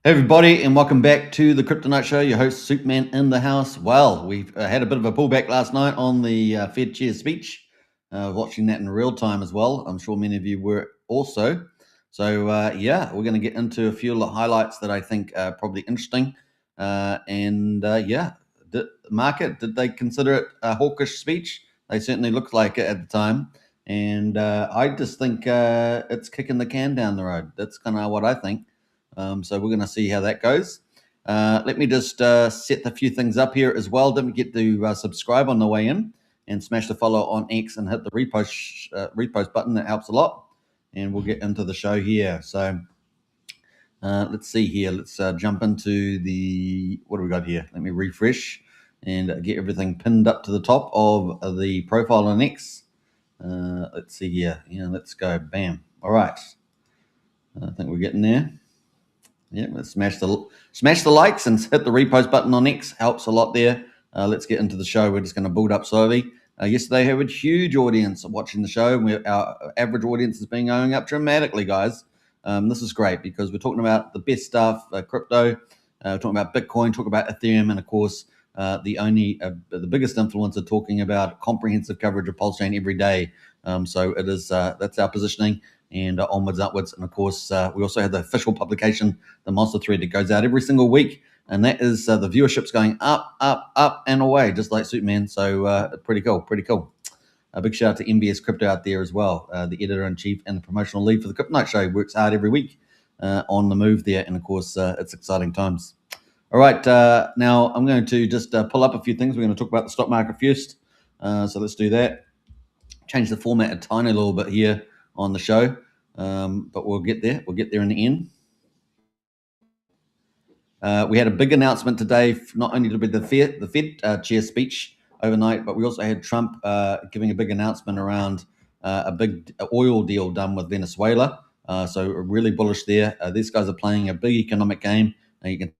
Hey everybody, and welcome back to the Crypto Night Show. Your host, Superman, in the house. Well, we've had a bit of a pullback last night on the Fed Chair speech. Watching that in real time as well. I'm sure many of you were also. So yeah, we're going to get into a few of the highlights that I think are probably interesting. Yeah, the market, did they consider it a hawkish speech? They certainly looked like it at the time. And I just think it's kicking the can down the road. That's kind of what I think. So we're going to see how that goes. Let me just set a few things up here as well. Don't forget to subscribe on the way in and smash the follow on X and hit the repost button. That helps a lot. And we'll get into the show here. So let's see here. Let's jump into what do we got here? Let me refresh and get everything pinned up to the top of the profile on X. Let's see here. Yeah, let's go. Bam. All right. I think we're getting there. Yeah, let's smash the likes and hit the repost button on X. Helps a lot there. Let's get into the show. We're just going to build up slowly. Yesterday, we had a huge audience watching the show. Our average audience has been going up dramatically, guys. This is great because we're talking about the best stuff, crypto. We're talking about Bitcoin, talking about Ethereum, and of course, the biggest influencer talking about comprehensive coverage of Pulsechain every day. So it is that's our positioning. And onwards, upwards. And of course, we also have the official publication, the Monster Thread, that goes out every single week. And that is the viewership's going up, up, up, and away, just like Superman. So pretty cool, pretty cool. A big shout out to MBS Crypto out there as well, the editor-in-chief and the promotional lead for the Crypto Night Show. Works hard every week on the move there. And of course, it's exciting times. All right, now I'm going to just pull up a few things. We're going to talk about the stock market first. So let's do that. Change the format a tiny little bit here on the show, but we'll get there. We'll get there in the end. We had a big announcement today, not only to be the Fed chair speech overnight, but we also had Trump giving a big announcement around a big oil deal done with Venezuela. So really bullish there. These guys are playing a big economic game. You can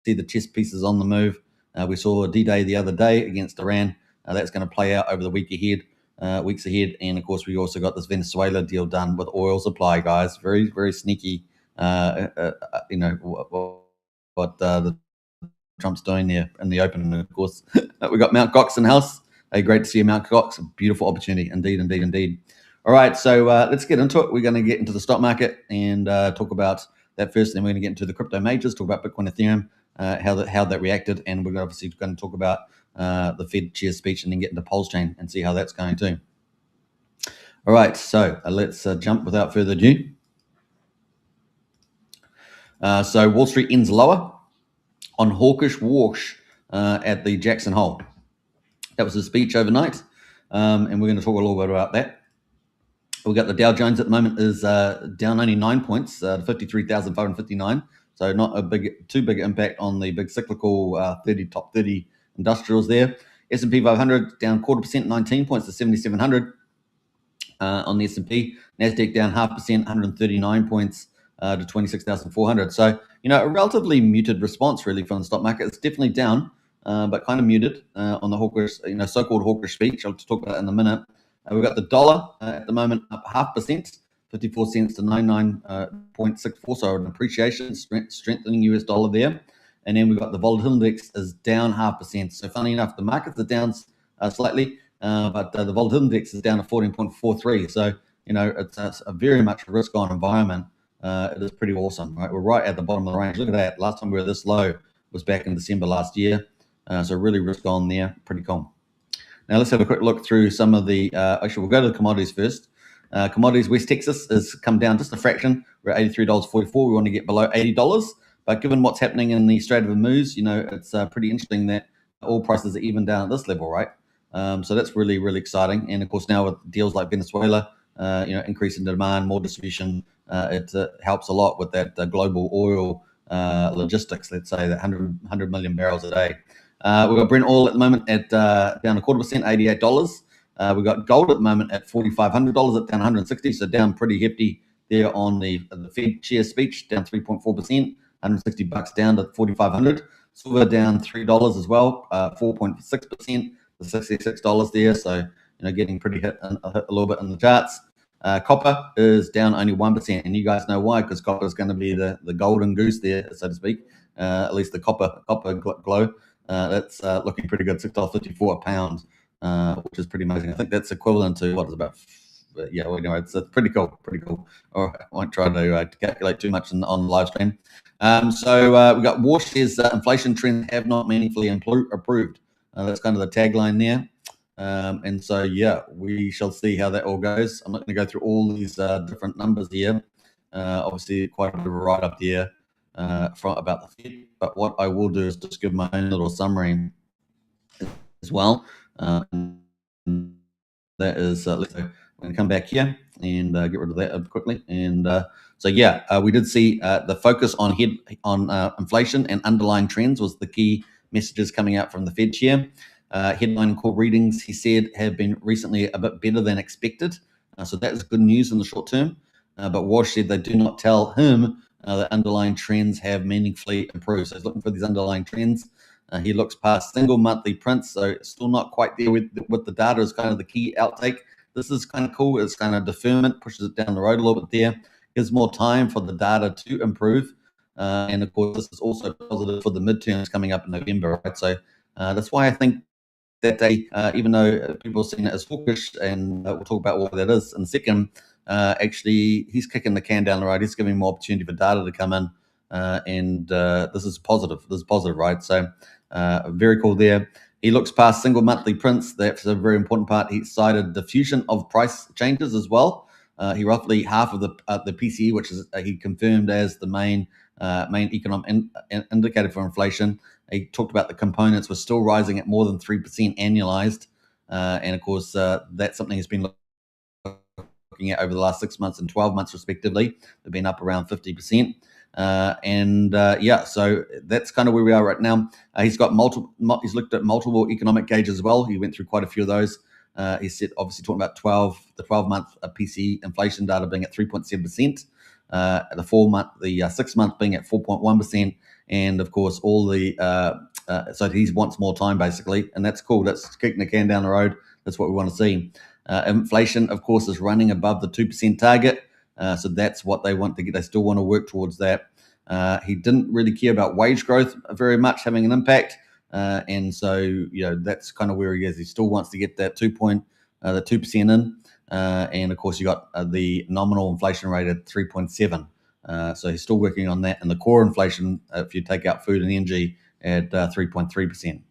see the chess pieces on the move. We saw D-Day the other day against Iran. That's going to play out over the weeks ahead. And of course, we also got this Venezuela deal done with oil supply, guys. Very, very sneaky. What the Trump's doing there in the open. And of course, we got Mt. Gox in house. Great to see you, Mt. Gox. A beautiful opportunity, indeed. All right, so let's get into it. We're going to get into the stock market and talk about that first. Then we're going to get into the crypto majors, talk about Bitcoin, Ethereum, how that reacted, and we're obviously going to talk about the Fed chair speech, and then get into Pulsechain and see how that's going too. All right, so let's jump without further ado. So Wall Street ends lower on hawkish wash at the Jackson Hole. That was the speech overnight, and we're going to talk a little bit about that. We got the Dow Jones at the moment is down only 9 points, 53,559. So not too big impact on the big cyclical top 30 industrials there. S&P 500 down 0.25%, 19 points to 7,700 on the S&P. Nasdaq down 0.5%, 139 points to 26,400. So a relatively muted response really from the stock market. It's definitely down, but kind of muted on the hawkish, so-called hawkish speech. I'll talk about that in a minute. We've got the dollar at the moment up 0.5%, 54 cents to 99.64. So an appreciation, strengthening US dollar there. And then we've got the volatility index is down 0.5%. So funny enough, the markets are down slightly, but the volatility index is down to 14.43. So, it's a very much risk-on environment. It is pretty awesome, right? We're right at the bottom of the range. Look at that. Last time we were this low was back in December last year. So really risk-on there. Pretty cool. Now let's have a quick look through some of the, actually we'll go to the commodities first. Commodities, West Texas has come down just a fraction. We're at $83.44. We want to get below $80. But given what's happening in the Strait of Hormuz, it's pretty interesting that oil prices are even down at this level, right? So that's really, really exciting. And of course, now with deals like Venezuela, increase in demand, more distribution, it helps a lot with that global oil logistics, let's say, that 100 million barrels a day. We've got Brent oil at the moment at down 0.25%, $88. We've got gold at the moment at $4,500, at down 160, so down pretty hefty there on the Fed chair speech, down 3.4%, $160 down to 4,500. Silver down $3 as well, 4.6%, to $66 there. So getting pretty hit a little bit in the charts. Copper is down only 1%, and you guys know why, because copper is going to be the golden goose there, so to speak. At least the copper glow. That's looking pretty good, $6.54 a pound, which is pretty amazing. I think that's equivalent to what is about. Yeah, well, anyway, it's pretty cool, pretty cool. All right, I won't try to calculate too much on the live stream. So we got War says inflation trends have not meaningfully improved. That's kind of the tagline there. And so, yeah, we shall see how that all goes. I'm not going to go through all these different numbers here. Obviously, quite a bit of a write-up here about the Fed. But what I will do is just give my own little summary as well. That is, let's go. We're going to come back here and get rid of that quickly. And so, yeah, we did see the focus on inflation and underlying trends was the key messages coming out from the Fed chair. Headline core readings, he said, have been recently a bit better than expected. So that is good news in the short term. But Walsh said they do not tell him that underlying trends have meaningfully improved. So he's looking for these underlying trends. He looks past single monthly prints, so still not quite there with the data is kind of the key outtake. This is kind of cool. It's kind of deferment, pushes it down the road a little bit there. Gives more time for the data to improve. And of course, this is also positive for the midterms coming up in November, right? So that's why I think that day, even though people are seeing it as hawkish, and we'll talk about what that is in a second, actually, he's kicking the can down the road. He's giving more opportunity for data to come in. And this is positive. This is positive, right? So very cool there. He looks past single monthly prints. That's a very important part. He cited diffusion of price changes as well. He roughly half of the PCE, which is he confirmed as the main economic indicator for inflation. He talked about the components were still rising at more than 3% annualized, and of course that's something he's been looking at over the last 6 months and 12 months respectively. They've been up around 50%. Yeah, so that's kind of where we are right now. He's got he's looked at multiple economic gauges as well. He went through quite a few of those. He said, obviously talking about the 12-month PCE inflation data being at 3.7%, the 6 month being at 4.1%, and of course all the so he wants more time basically, and that's cool. That's kicking the can down the road. That's what we want to see. Inflation, of course, is running above the 2% target. So that's what they want to get. They still want to work towards that. He didn't really care about wage growth very much having an impact. And so, that's kind of where he is. He still wants to get that 2% in. And of course, you got the nominal inflation rate at 3.7. So he's still working on that. And the core inflation, if you take out food and energy, at 3.3%.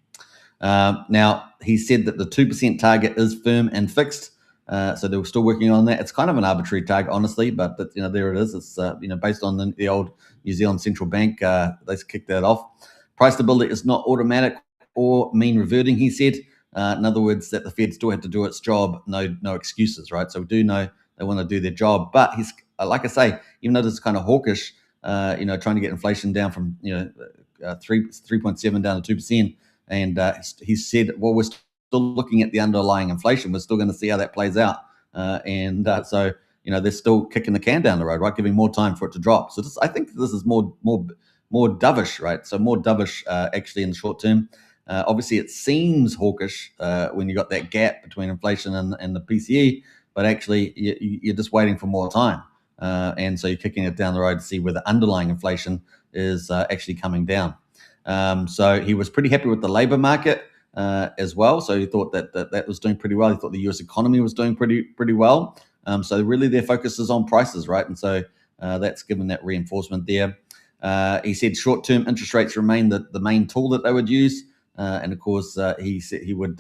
Now, he said that the 2% target is firm and fixed. So they were still working on that. It's kind of an arbitrary target, honestly, but there it is. It's based on the old New Zealand Central Bank. They kicked that off. Price stability is not automatic or mean reverting, he said. In other words, that the Fed still had to do its job. No excuses, right? So we do know they want to do their job, but he's like I say, even though this is kind of hawkish, trying to get inflation down from 3.7 down to 2%, and he said, well, we're still looking at the underlying inflation. We're still going to see how that plays out. So they're still kicking the can down the road, right? Giving more time for it to drop. So I think this is more dovish, right? So more dovish actually in the short term. Obviously, it seems hawkish when you got that gap between inflation and the PCE, but actually you're just waiting for more time. And so you're kicking it down the road to see where the underlying inflation is actually coming down. So he was pretty happy with the labor market as well. So he thought that was doing pretty well. He thought the US economy was doing pretty well. So really their focus is on prices, right? And so that's given that reinforcement there. He said short-term interest rates remain the main tool that they would use. And of course, he said he would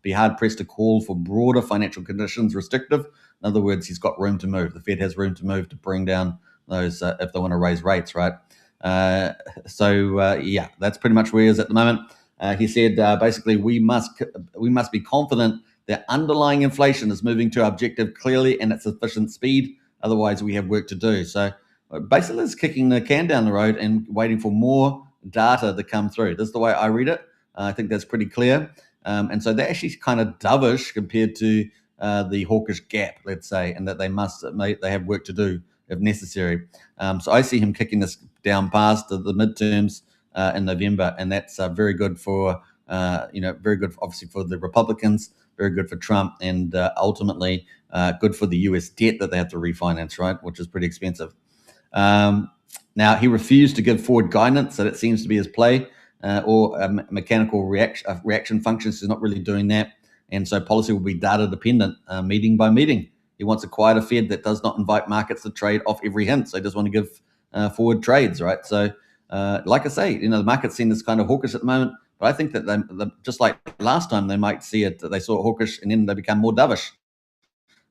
be hard-pressed to call for broader financial conditions restrictive. In other words, he's got room to move. The Fed has room to move to bring down those if they want to raise rates, right? Yeah, that's pretty much where he is at the moment. He said basically we must be confident that underlying inflation is moving to our objective clearly and at sufficient speed. Otherwise, we have work to do. So basically, it's kicking the can down the road and waiting for more data to come through. This is the way I read it. I think that's pretty clear. And so they're actually kind of dovish compared to the hawkish gap, let's say, and that they have work to do if necessary. So I see him kicking this down past the midterms in November, and that's very good for Very good, obviously, for the Republicans, very good for Trump, and ultimately good for the US debt that they have to refinance, right, which is pretty expensive. Now, he refused to give forward guidance, so that seems to be his play, or mechanical reaction functions. He's not really doing that. And so policy will be data dependent, meeting by meeting. He wants a quieter Fed that does not invite markets to trade off every hint. So he just want to give forward trades, right? So, like I say, the market's seen this kind of hawkish at the moment, but I think that they, just like last time, they might see it, they saw it hawkish and then they become more dovish.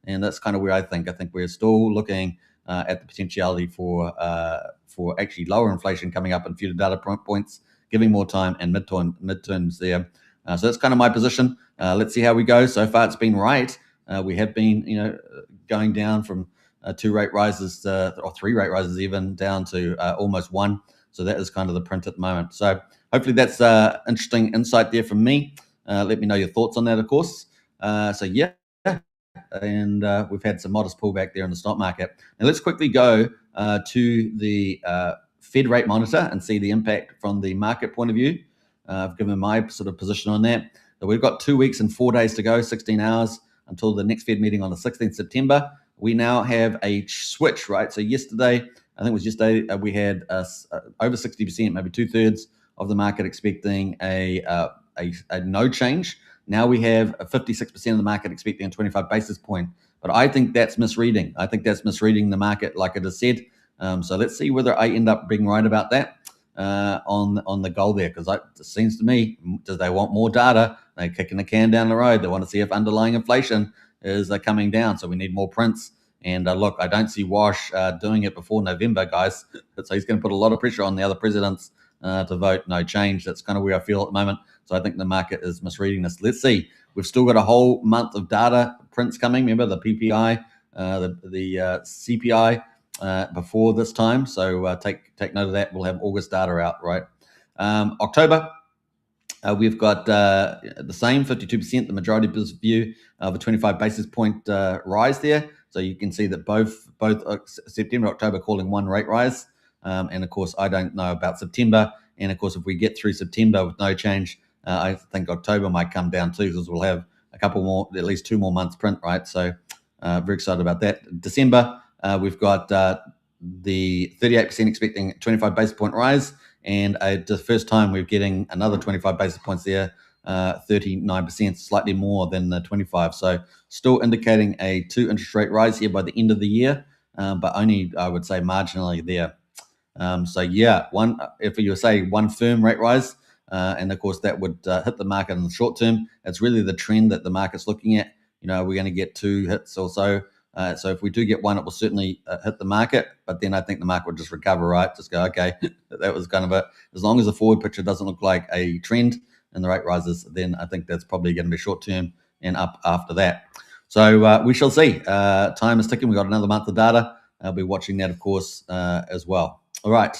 And that's kind of where I think we're still looking at the potentiality for actually lower inflation coming up in future data points, giving more time and midterms there. So that's kind of my position. Let's see how we go. So far, it's been right. We have been, going down from 2 rate rises or 3 rate rises even down to almost 1. So that is kind of the print at the moment. So hopefully that's interesting insight there from me. Let me know your thoughts on that, of course. So yeah. And we've had some modest pullback there in the stock market. Now let's quickly go to the Fed rate monitor and see the impact from the market point of view. I've given my sort of position on that. So we've got 2 weeks and 4 days to go, 16 hours until the next Fed meeting on the 16th September. We now have a switch, right? So yesterday, I think it was yesterday, we had over 60%, maybe 2/3 of the market expecting a no change. Now we have 56% of the market expecting a 25 basis point. But I think that's misreading. I think that's misreading the market, like I just said. So let's see whether I end up being right about that on the goal there, because it seems to me, do they want more data? They're kicking the can down the road. They want to see if underlying inflation is coming down. So we need more prints. And look, I don't see Wash doing it before November, guys. So he's going to put a lot of pressure on the other presidents to vote no change. That's kind of where I feel at the moment. So I think the market is misreading this. Let's see. We've still got a whole month of data prints coming. Remember the PPI, the CPI before this time. So take note of that. We'll have August data out, right? October, we've got the same 52%, the majority view of a 25 basis point rise there. So you can see that both September, October calling one rate rise. And of course, I don't know about September. And of course, if we get through September with no change, I think October might come down too, because we'll have a couple more, at least 2 more months print, right? So very excited about that. December, we've got the 38% expecting 25 basis point rise. And the first time we're getting another 25 basis points there, 39%, slightly more than the 25. So still indicating a 2 interest rate rise here by the end of the year, but only, I would say, marginally there. So yeah, if you say one firm rate rise, and of course that would hit the market in the short term. It's really the trend that the market's looking at. We're going to get 2 hits or so. So if we do get one, it will certainly hit the market. But then I think the market will just recover, right? Just go, okay, that was kind of as long as the forward picture doesn't look like a trend in the rate rises, then I think that's probably going to be short term and up after that. So we shall see. Time is ticking. We've got another month of data. I'll be watching that, of course, as well. All right.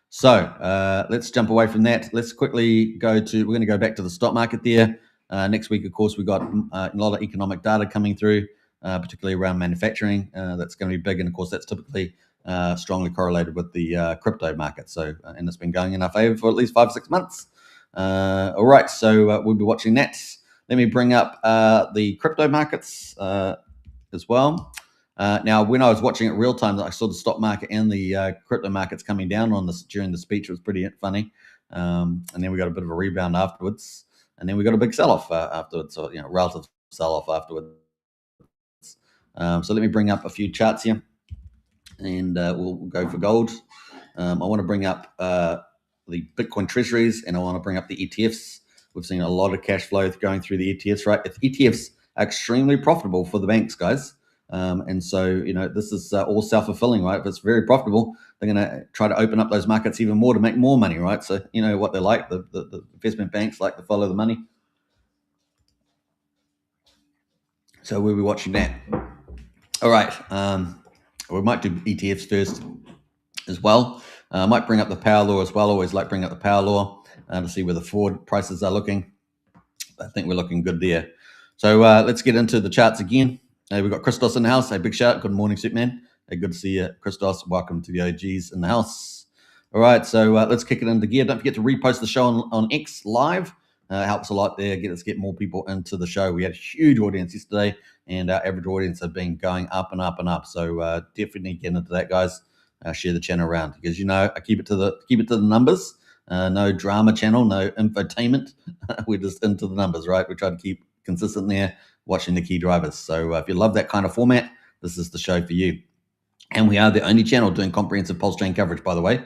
So let's jump away from that. Let's quickly we're going to go back to the stock market there. Next week, of course, we've got a lot of economic data coming through, particularly around manufacturing. That's going to be big. And of course, that's typically strongly correlated with the crypto market. So, and it's been going in our favor for at least 5 or 6 months. All right. So we'll be watching that. Let me bring up the crypto markets as well. Now, when I was watching it real time, I saw the stock market and the crypto markets coming down on this during the speech. It was pretty funny. And then we got a bit of a rebound afterwards. And then we got a big sell-off afterwards, or relative sell-off afterwards. So let me bring up a few charts here, and we'll go for gold. I want to bring up the Bitcoin treasuries, and I want to bring up the ETFs. We've seen a lot of cash flow going through the ETFs, right? ETFs are extremely profitable for the banks, guys. And so, this is all self-fulfilling, right? If it's very profitable, they're going to try to open up those markets even more to make more money, right? So, what they're like, the investment banks like to follow the money. So we'll be watching that. All right. We might do ETFs first as well. I might bring up the power law as well. Always like bring up the power law to see where the forward prices are looking. I think we're looking good there. So let's get into the charts again. We've got Christos in the house. Hey, big shout. Good morning, Superman. Hey, good to see you, Christos. Welcome to the OGs in the house. All right, so let's kick it into gear. Don't forget to repost the show on X Live. helps a lot there. Get more people into the show. We had a huge audience yesterday, and our average audience have been going up and up and up. So definitely get into that, guys. Share the channel around, because I keep it to the numbers. No drama channel, no infotainment. We're just into the numbers, right? We try to keep consistent there, watching the key drivers. So if you love that kind of format, this is the show for you. And we are the only channel doing comprehensive Pulsechain coverage, by the way.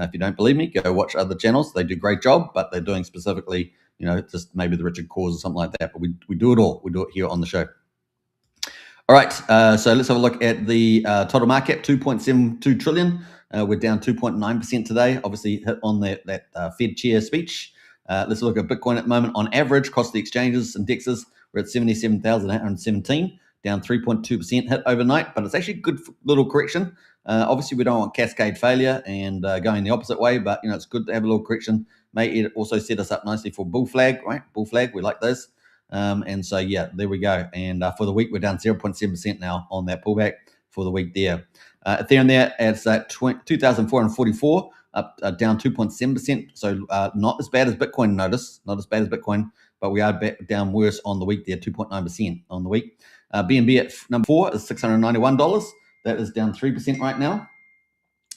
If you don't believe me, go watch other channels. They do a great job, but they're doing specifically, just maybe the Richard Cause or something like that. But we do it all. We do it here on the show. All right, so let's have a look at the total market, 2.72 trillion. We're down 2.9% today, obviously hit on that Fed chair speech. Let's look at Bitcoin at the moment. On average, across the exchanges, indexes, we're at 77,817, down 3.2% hit overnight, but it's actually a good little correction. Obviously, we don't want cascade failure and going the opposite way, but it's good to have a little correction. May it also set us up nicely for bull flag, right? Bull flag, we like those. And so, yeah, there we go. And for the week, we're down 0.7% now on that pullback for the week there. Ethereum there at 2,444, up down 2.7%. So not as bad as Bitcoin, notice. Not as bad as Bitcoin, but we are down worse on the week there, 2.9% on the week. BNB at number 4 is $691. That is down 3% right now.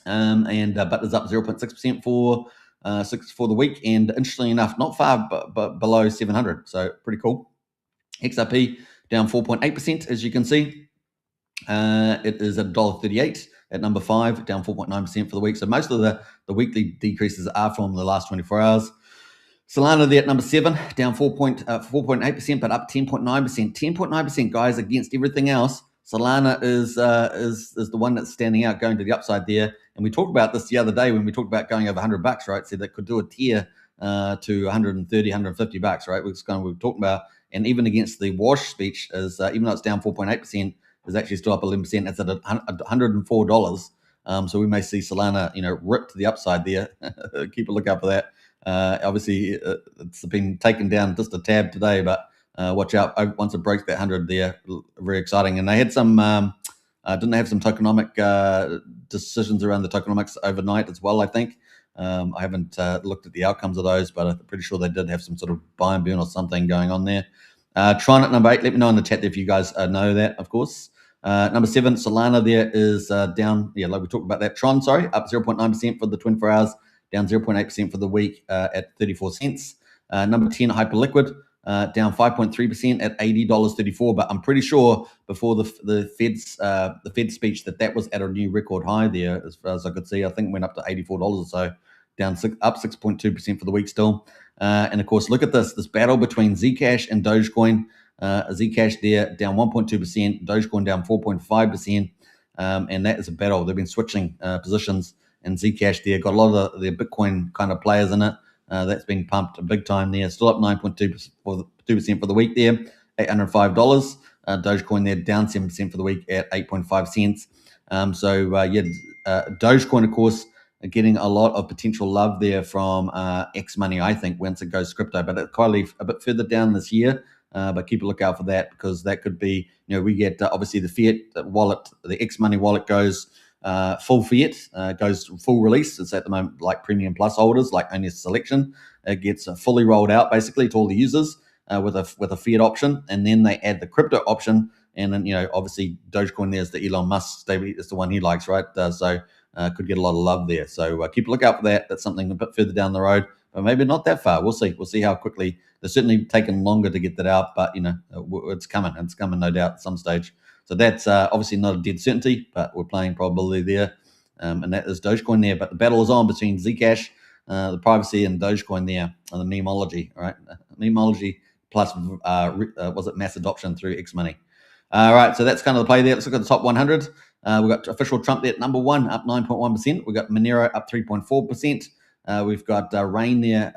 But is up 0.6% for the week, and interestingly enough, not far but below 700, so pretty cool. XRP down 4.8%, as you can see. It is at $1.38 at number 5, down 4.9% for the week. So most of the weekly decreases are from the last 24 hours. Solana there at number 7, down 4.8%, but up 10.9%. 10.9%, guys, against everything else. Solana is the one that's standing out, going to the upside there. And we talked about this the other day when we talked about going over $100, right? So that could do a tier to 130, 150 bucks, right? Which is kind of what we're talking about. And even against the Wash speech, is even though it's down 4.8%, is actually still up 11%. It's at $104. So we may see Solana, rip to the upside there. Keep a lookout for that. Obviously, it's been taken down just a tad today, but watch out once it breaks that 100 there. Very exciting. And they had some, didn't they have some tokenomic decisions around the tokenomics overnight as well, I think. I haven't looked at the outcomes of those, but I'm pretty sure they did have some sort of buy and burn or something going on there. Tron at number 8, let me know in the chat if you guys know that, of course. Number 7, Solana there is down, like we talked about that. Tron, sorry, up 0.9% for the 24 hours, down 0.8% for the week at 34 cents. Number 10, Hyperliquid, down 5.3% at $80.34. But I'm pretty sure before the Fed speech that was at a new record high there, as far as I could see. I think it went up to $84 or so, up 6.2% for the week still. And of course, look at this battle between Zcash and Dogecoin. Zcash there down 1.2%, Dogecoin down 4.5%, and that is a battle. They've been switching positions, and Zcash there got a lot of the Bitcoin kind of players in it. That's been pumped big time there. Still up 9.2% for the week there, $805. Dogecoin there down 7% for the week at 8.5 cents. Dogecoin, of course, getting a lot of potential love there from X Money, I think, once it goes crypto. But it's probably a bit further down this year. But keep a lookout for that, because that could be, we get obviously the fiat wallet, the X Money wallet goes full fiat, goes full release. It's at the moment like Premium Plus holders, like only a selection. It gets fully rolled out basically to all the users with a fiat option, and then they add the crypto option. And then obviously Dogecoin there's the Elon Musk, it's the one he likes, right? Could get a lot of love there. So keep a lookout for that. That's something a bit further down the road, but maybe not that far. We'll see. We'll see how quickly. They're certainly taking longer to get that out, but it's coming. It's coming, no doubt, at some stage. So that's obviously not a dead certainty, but we're playing probability there, and that is Dogecoin there. But the battle is on between Zcash, the privacy, and Dogecoin there, and the memeology. All right, memeology plus was it mass adoption through X Money. All right, so that's kind of the play there. Let's look at the top 100. We've got official Trump there at number 1, up 9.1%. We've got Monero up 3.4%. We've got Rain there,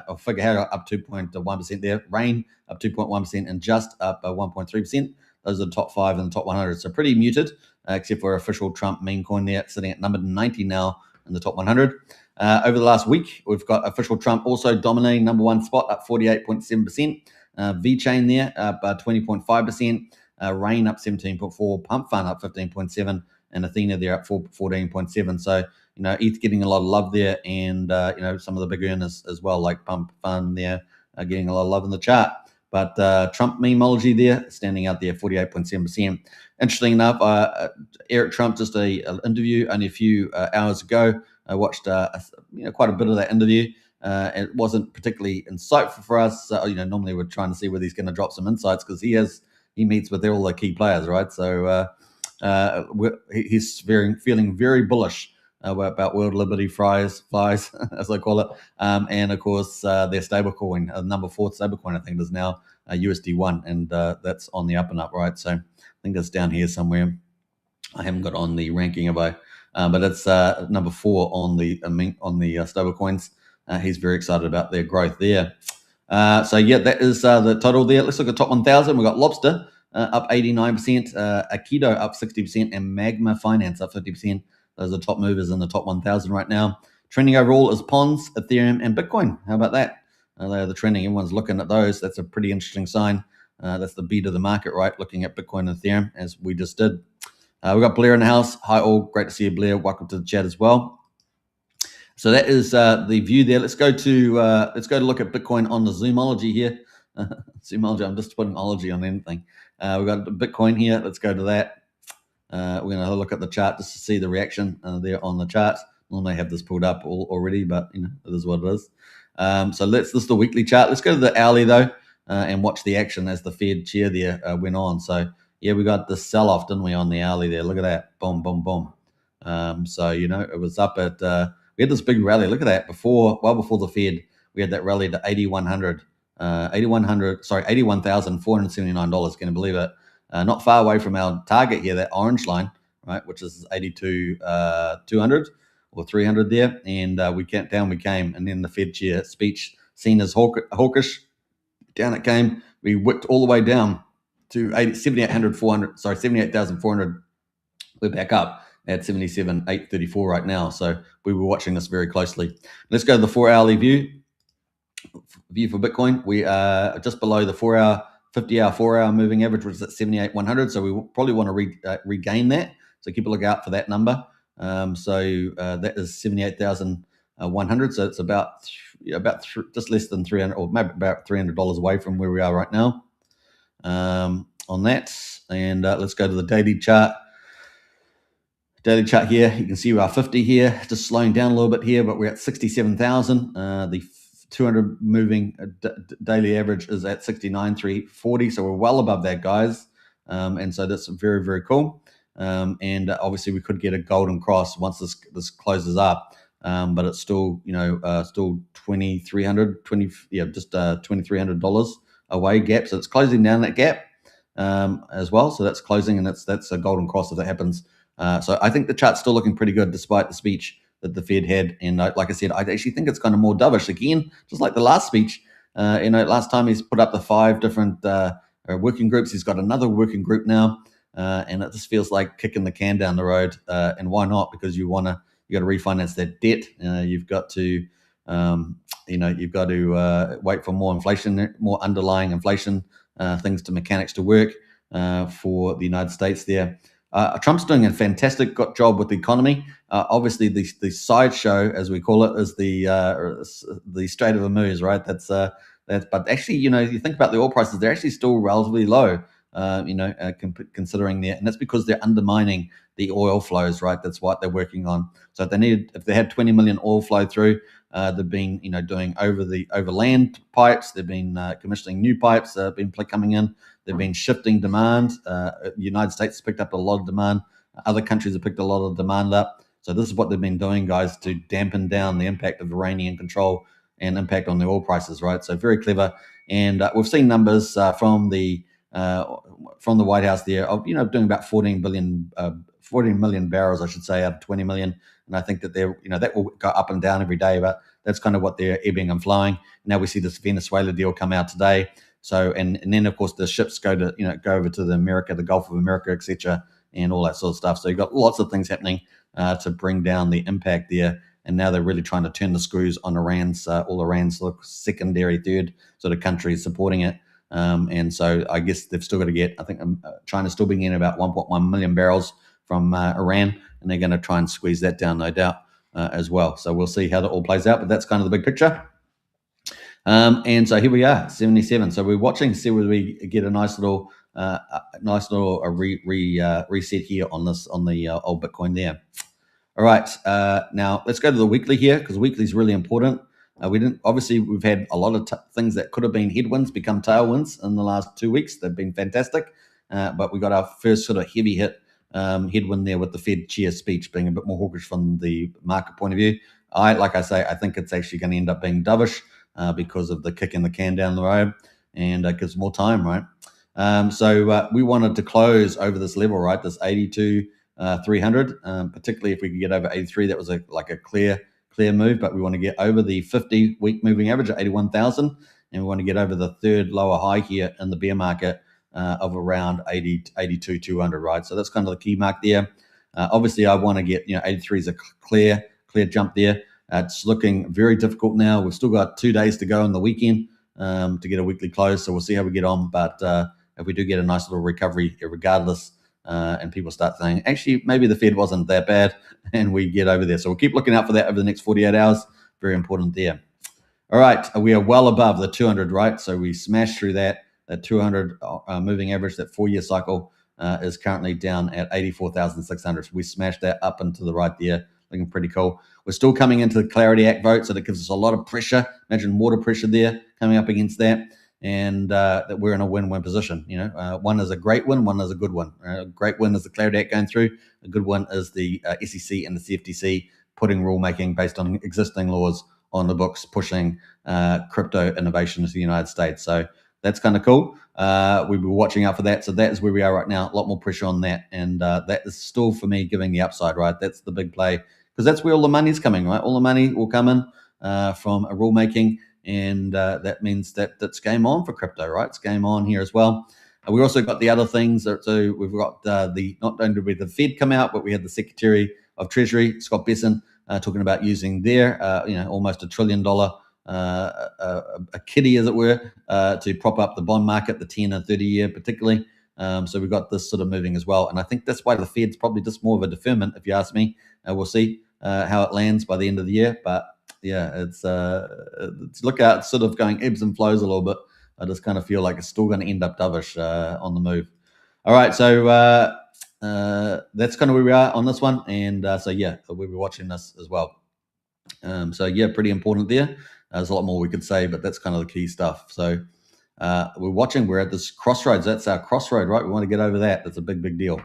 or Figueroa up 2.1% there. Rain up 2.1% and Just up 1.3%. Those are the top 5 and the top 100. So pretty muted, except for official Trump meme coin there, sitting at number 90 now in the top 100. Over the last week, we've got official Trump also dominating number 1 spot, up 48.7%. VeChain there up 20.5%. Rain up 17.4%. Pump Fund up 15.7%. And Athena there up 14.7%. So, ETH getting a lot of love there, and some of the big earners as well, like Pump Fund there, getting a lot of love in the chart. But Trump memeology there, standing out there, 48.7%. Interesting enough, Eric Trump, just an interview only a few hours ago. I watched quite a bit of that interview. It wasn't particularly insightful for us. Normally we're trying to see whether he's going to drop some insights because he meets with all the key players, right? So he's feeling very bullish about world liberty flies, as I call it, and of course their stablecoin, number 4 stablecoin, I think it is now USD1, and that's on the up and up, right? So I think that's down here somewhere. I haven't got on the ranking of but it's number 4 on the stablecoins. He's very excited about their growth there. So yeah, that is the total there. Let's look at top 1,000. We've got Lobster up 89%, Aikido up 60%, and Magma Finance up 50%. Those are top movers in the top 1,000 right now. Trending overall is Pons, Ethereum, and Bitcoin. How about that? They are the trending. Everyone's looking at those. That's a pretty interesting sign. That's the beat of the market, right? Looking at Bitcoin and Ethereum, as we just did. We've got Blair in the house. Hi all. Great to see you, Blair. Welcome to the chat as well. So that is the view there. Let's go to look at Bitcoin on the Zoomology here. Zoomology. I'm just putting ology on anything. We've got Bitcoin here. Let's go to that. We're going to look at the chart just to see the reaction there on the chart. Normally I have this pulled up already, but it is what it is. So this is the weekly chart. Let's go to the hourly though, and watch the action as the Fed chair there went on. So yeah, we got the sell-off, didn't we, on the hourly there? Look at that, boom, boom, boom. So it was up at we had this big rally. Look at that well before the Fed, we had that rally to $81,479. Can you believe it? Not far away from our target here, that orange line, right, which is 82,200 or 300 there, and we came, and then the Fed chair speech, seen as hawkish, down it came. We whipped all the way down to 78,400. We're back up at 77,834 right now. So we were watching this very closely. Let's go to the 4-hourly view for Bitcoin. We are just below the 4-hour, 50-hour, 4-hour moving average, which is at 78,100. So we probably want to regain that. So keep a look out for that number. That is 78,100. So it's about just less than 300, or maybe about $300 away from where we are right now on that. And let's go to the daily chart. Daily chart here, you can see we are 50 here, just slowing down a little bit here, but we're at 67,000. The 200 moving daily average is at 69,340, so we're well above that, guys. And so that's very, very cool. And obviously we could get a golden cross once this closes up, but it's still still $2,300, just $2,300 away gap. So it's closing down that gap as well. So that's closing, and that's a golden cross if that happens. So I think the chart's still looking pretty good despite the speech that the Fed had. And like I said, I actually think it's kind of more dovish again, just like the last speech. Last time he's put up the 5 different working groups. He's got another working group now, and it just feels like kicking the can down the road. And why not? Because you got to refinance that debt. You've got to wait for more inflation, more underlying inflation mechanics to work for the United States there. Trump's doing a fantastic job with the economy. Obviously, the sideshow, as we call it, is the Strait of Hormuz, right? But actually, you think about the oil prices; they're actually still relatively low. Considering that, and that's because they're undermining the oil flows, right? That's what they're working on. So if they had 20 million oil flow through, they've been doing overland pipes. They've been commissioning new pipes. Been coming in. They've been shifting demand. The United States has picked up a lot of demand. Other countries have picked a lot of demand up. So this is what they've been doing, guys, to dampen down the impact of Iranian control and impact on the oil prices, right? So very clever. And we've seen numbers from the White House there of doing about 14 million barrels, I should say, out of 20 million. And I think that that will go up and down every day, but that's kind of what they're ebbing and flowing. Now we see this Venezuela deal come out today. So and then of course the ships go over to the Gulf of America, etc., and all that sort of stuff. So you've got lots of things happening to bring down the impact there. And now they're really trying to turn the screws on all Iran's secondary, third sort of countries supporting it. And so I guess they've still got to get, I think China's still bringing in about 1.1 million barrels from Iran, and they're going to try and squeeze that down, no doubt, as well. So we'll see how that all plays out, but that's kind of the big picture. And so here we are, 77. So we're watching to see whether we get a nice little reset here on the old Bitcoin there. All right, now let's go to the weekly here, because the weekly is really important. We've had a lot of things that could have been headwinds become tailwinds in the last 2 weeks. They've been fantastic, but we got our first sort of heavy hit headwind there with the Fed chair speech being a bit more hawkish from the market point of view. I think it's actually going to end up being dovish because of the kick in the can down the road, and it gives more time, right? So we wanted to close over this level, right? This 82,300, particularly if we could get over 83. That was a clear move, but we want to get over the 50-week moving average at 81,000, and we want to get over the third lower high here in the bear market of around 82,200, right? So that's kind of the key mark there. Obviously, I want to get 83 is a clear jump there. It's looking very difficult now. We've still got 2 days to go in the weekend to get a weekly close, so we'll see how we get on. But if we do get a nice little recovery, regardless, and people start saying, actually, maybe the Fed wasn't that bad, and we get over there. So we'll keep looking out for that over the next 48 hours. Very important there. All right, we are well above the 200, right? So we smashed through that 200 moving average. That 4-year cycle is currently down at 84,600. So we smashed that up and to the right there, looking pretty cool. We're still coming into the Clarity Act vote, so that gives us a lot of pressure. Imagine water pressure there coming up against that. And that we're in a win-win position. One is a great win, one is a good one. A great win is the Clarity Act going through. A good one is the SEC and the CFTC putting rulemaking based on existing laws on the books, pushing crypto innovation into the United States. So that's kind of cool. We'll be watching out for that. So that is where we are right now. A lot more pressure on that, and that is still for me giving the upside. Right, that's the big play, because that's where all the money's coming. Right, all the money will come in from a rulemaking. And that means that it's game on for crypto, right? It's game on here as well. We also got the other things. So we've got not only did the Fed come out, but we had the Secretary of Treasury, Scott Bessent, talking about using their, almost $1 trillion a kitty, as it were, to prop up the bond market, the 10 and 30 year particularly. So we've got this sort of moving as well. And I think that's why the Fed's probably just more of a deferment, if you ask me. We'll see how it lands by the end of the year. But yeah, it's look out, sort of going ebbs and flows a little bit. I just kind of feel like it's still going to end up dovish on the move. All right, so that's kind of where we are on this one, and so yeah, we'll be watching this as well. So yeah, pretty important there. There's a lot more we could say, but that's kind of the key stuff. So we're watching. We're at this crossroads. That's our crossroad, right? We want to get over that. That's a big deal.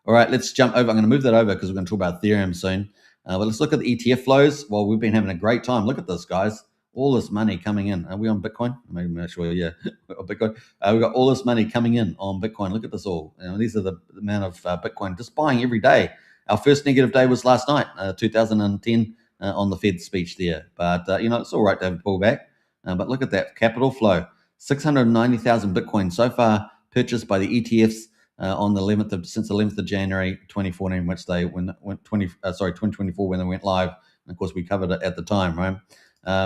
All right, let's jump over. I'm going to move that over because we're going to talk about Ethereum soon. But let's look at the ETF flows. Well, we've been having a great time. Look at this, guys. All this money coming in. Are we on Bitcoin? Maybe I'm not sure. Yeah, Bitcoin. We've got all this money coming in on Bitcoin. Look at this all. These are the amount of Bitcoin just buying every day. Our first negative day was last night, 2010, on the Fed speech there. But, it's all right to have a pullback. But look at that capital flow. 690,000 Bitcoin so far purchased by the ETFs since the 11th of January 2014, which they 2024 when they went live. And of course, we covered it at the time, right?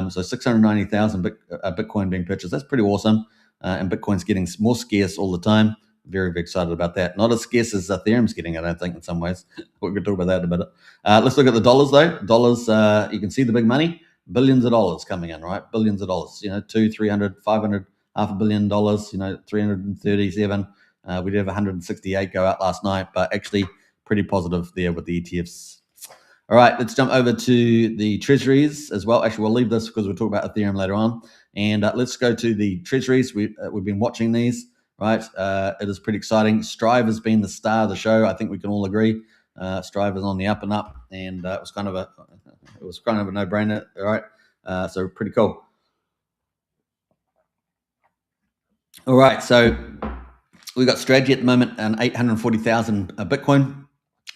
So 690,000 Bitcoin being purchased. That's pretty awesome. And Bitcoin's getting more scarce all the time. Very excited about that. Not as scarce as Ethereum's getting, I don't think, in some ways. We're going to talk about that in a minute. Let's look at the dollars, though. Dollars, you can see the big money. Billions of dollars coming in, right? Billions of dollars. 200, 300, 500, $500 billion. 337. We did have 168 go out last night, but actually pretty positive there with the ETFs. All right, let's jump over to the treasuries as well. Actually, we'll leave this because we'll talk about Ethereum later on. And let's go to the treasuries. We've been watching these, right? It is pretty exciting. Strive has been the star of the show. I think we can all agree. Strive is on the up and up, and it was kind of a no-brainer. All right, so pretty cool. All right, so we've got Strategy at the moment on 840,000 Bitcoin.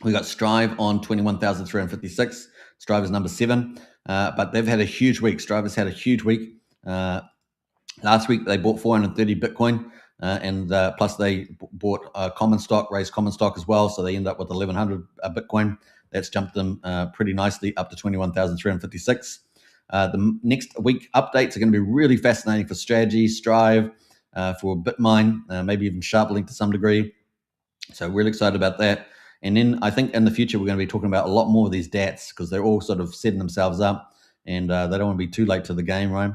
We got Strive on 21,356. Strive is number 7, but they've had a huge week. Strive has had a huge week. Last week they bought 430 Bitcoin, and plus they bought common stock, raised common stock as well. So they end up with 1,100 Bitcoin. That's jumped them pretty nicely up to 21,356. The next week updates are going to be really fascinating for Strategy, Strive, for Bitmine, maybe even Sharplink to some degree. So really excited about that. And then I think in the future, we're going to be talking about a lot more of these DATs because they're all sort of setting themselves up, and they don't want to be too late to the game, right?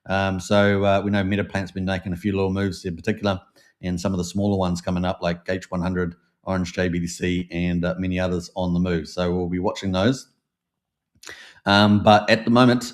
So we know Metaplant's been making a few little moves in particular, and some of the smaller ones coming up like H100, Orange JBDC, and many others on the move. So we'll be watching those. But at the moment,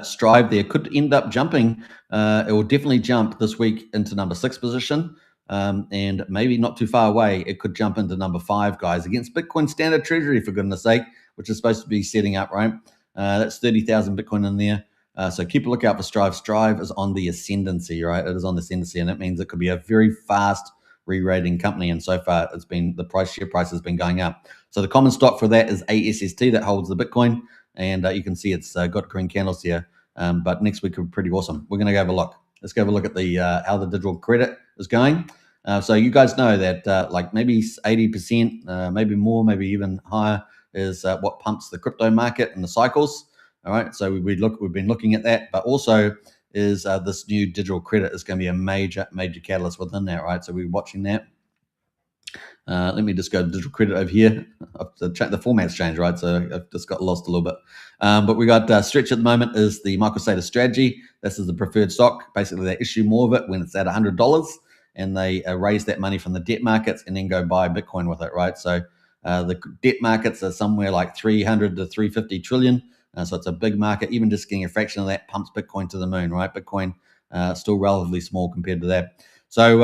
Strive there could end up jumping. It will definitely jump this week into number 6 position. And maybe not too far away, it could jump into number 5, guys, against Bitcoin Standard Treasury, for goodness sake, which is supposed to be setting up, right? That's 30,000 Bitcoin in there. So keep a lookout for Strive. Strive is on the ascendancy, right? It is on the ascendancy, and that means it could be a very fast re-rating company. And so far, it's been share price has been going up. So the common stock for that is ASST, that holds the Bitcoin, and you can see it's got green candles here. But next week will be pretty awesome. We're going to go have a look. Let's go have a look at the how the digital credit is going. So you guys know that like maybe 80%, maybe more, maybe even higher, is what pumps the crypto market and the cycles. All right, so we've been looking at that, but also is this new digital credit is going to be a major catalyst within that, right? So we're watching that. Let me just go to digital credit over here. The format's changed, right? So I've just got lost a little bit. But we got Stretch at the moment is the microstatus strategy. This is the preferred stock. Basically, they issue more of it when it's at $100, and they raise that money from the debt markets and then go buy Bitcoin with it, right? So the debt markets are somewhere like 300 to 350 trillion. So it's a big market. Even just getting a fraction of that pumps Bitcoin to the moon, right? Bitcoin still relatively small compared to that. So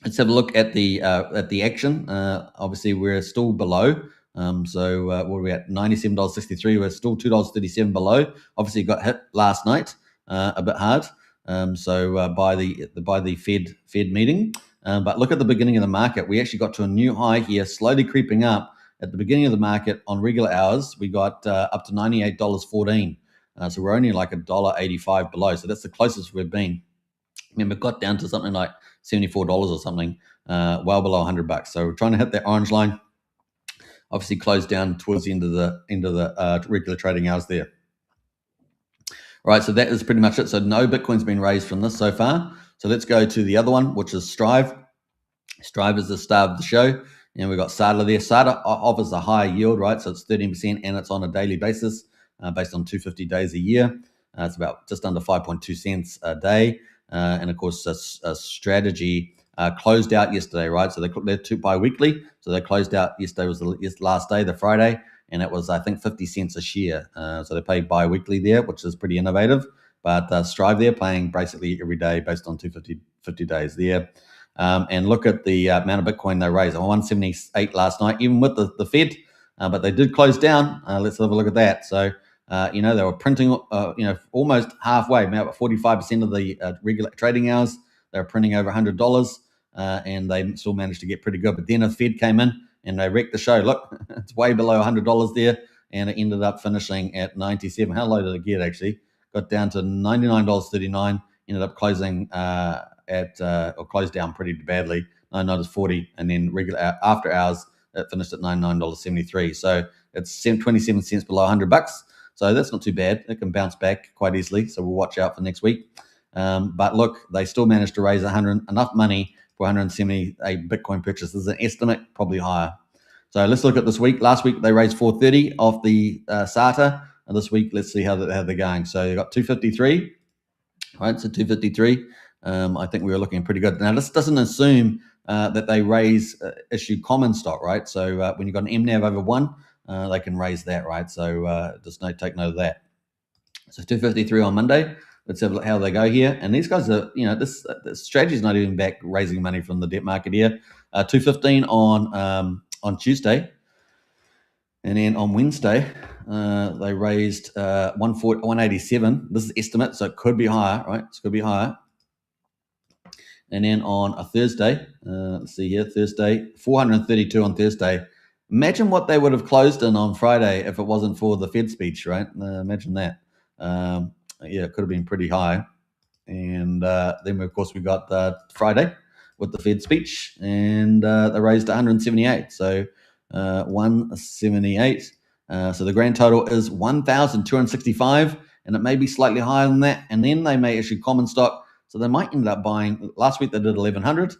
let's have a look at the action. Obviously, we're still below. So what are we at? $97.63. We're still $2.37 below. Obviously, got hit last night a bit hard. So by the Fed meeting. But look at the beginning of the market. We actually got to a new high here, slowly creeping up. At the beginning of the market on regular hours, we got up to $98.14. So we're only like $1.85 below. So that's the closest we've been. Remember, it got down to something like $74 or something, well below $100. So we're trying to hit that orange line. Obviously, closed down towards the end of the regular trading hours there. All right, so that is pretty much it. So no Bitcoin's been raised from this so far. So let's go to the other one, which is Strive. Strive is the star of the show. And we've got SATA there. SATA offers a higher yield, right? So it's 13%, and it's on a daily basis based on 250 days a year. It's about just under 5.2 cents a day. And of course, strategy closed out yesterday, right? So they're bi-weekly. So they closed out yesterday was the last day, the Friday, and it was, I think, 50 cents a share. So they pay bi-weekly there, which is pretty innovative. But Strive there paying basically every day based on 250 days there. And look at the amount of Bitcoin they raised, 178 last night, even with the Fed, but they did close down. Let's have a look at that. So, they were printing, almost halfway, about 45% of the regular trading hours, they were printing over $100, and they still managed to get pretty good. But then the Fed came in and they wrecked the show. Look, it's way below $100 there, and it ended up finishing at 97. How low did it get, actually? Got down to $99.39, ended up closing or closed down pretty badly, $9.40, and then regular after hours it finished at $99.73. So it's 27 cents below $100. So that's not too bad. It can bounce back quite easily. So we'll watch out for next week. But look, they still managed to raise enough money for 178 Bitcoin purchases. An estimate, probably higher. So let's look at this week. Last week they raised 430 off the SATA, and this week let's see how they're going. So you got 253. Right, so 253. I think we were looking pretty good. Now, this doesn't assume that they issue common stock, right? So when you've got an MNAV over 1, they can raise that, right? So just take note of that. So 253 on Monday. Let's have a look how they go here. And these guys are, this strategy is not even back raising money from the debt market here. 215 on Tuesday. And then on Wednesday, they raised 187. This is estimate, so it could be higher, right? It could be higher. And then on a Thursday, let's see here, Thursday, 432 on Thursday. Imagine what they would have closed in on Friday if it wasn't for the Fed speech, right? Imagine that. It could have been pretty high. And then, of course, we got Friday with the Fed speech, and they raised 178. So 178. So the grand total is 1,265, and it may be slightly higher than that. And then they may issue common stock. So they might end up buying, last week they did 1,100.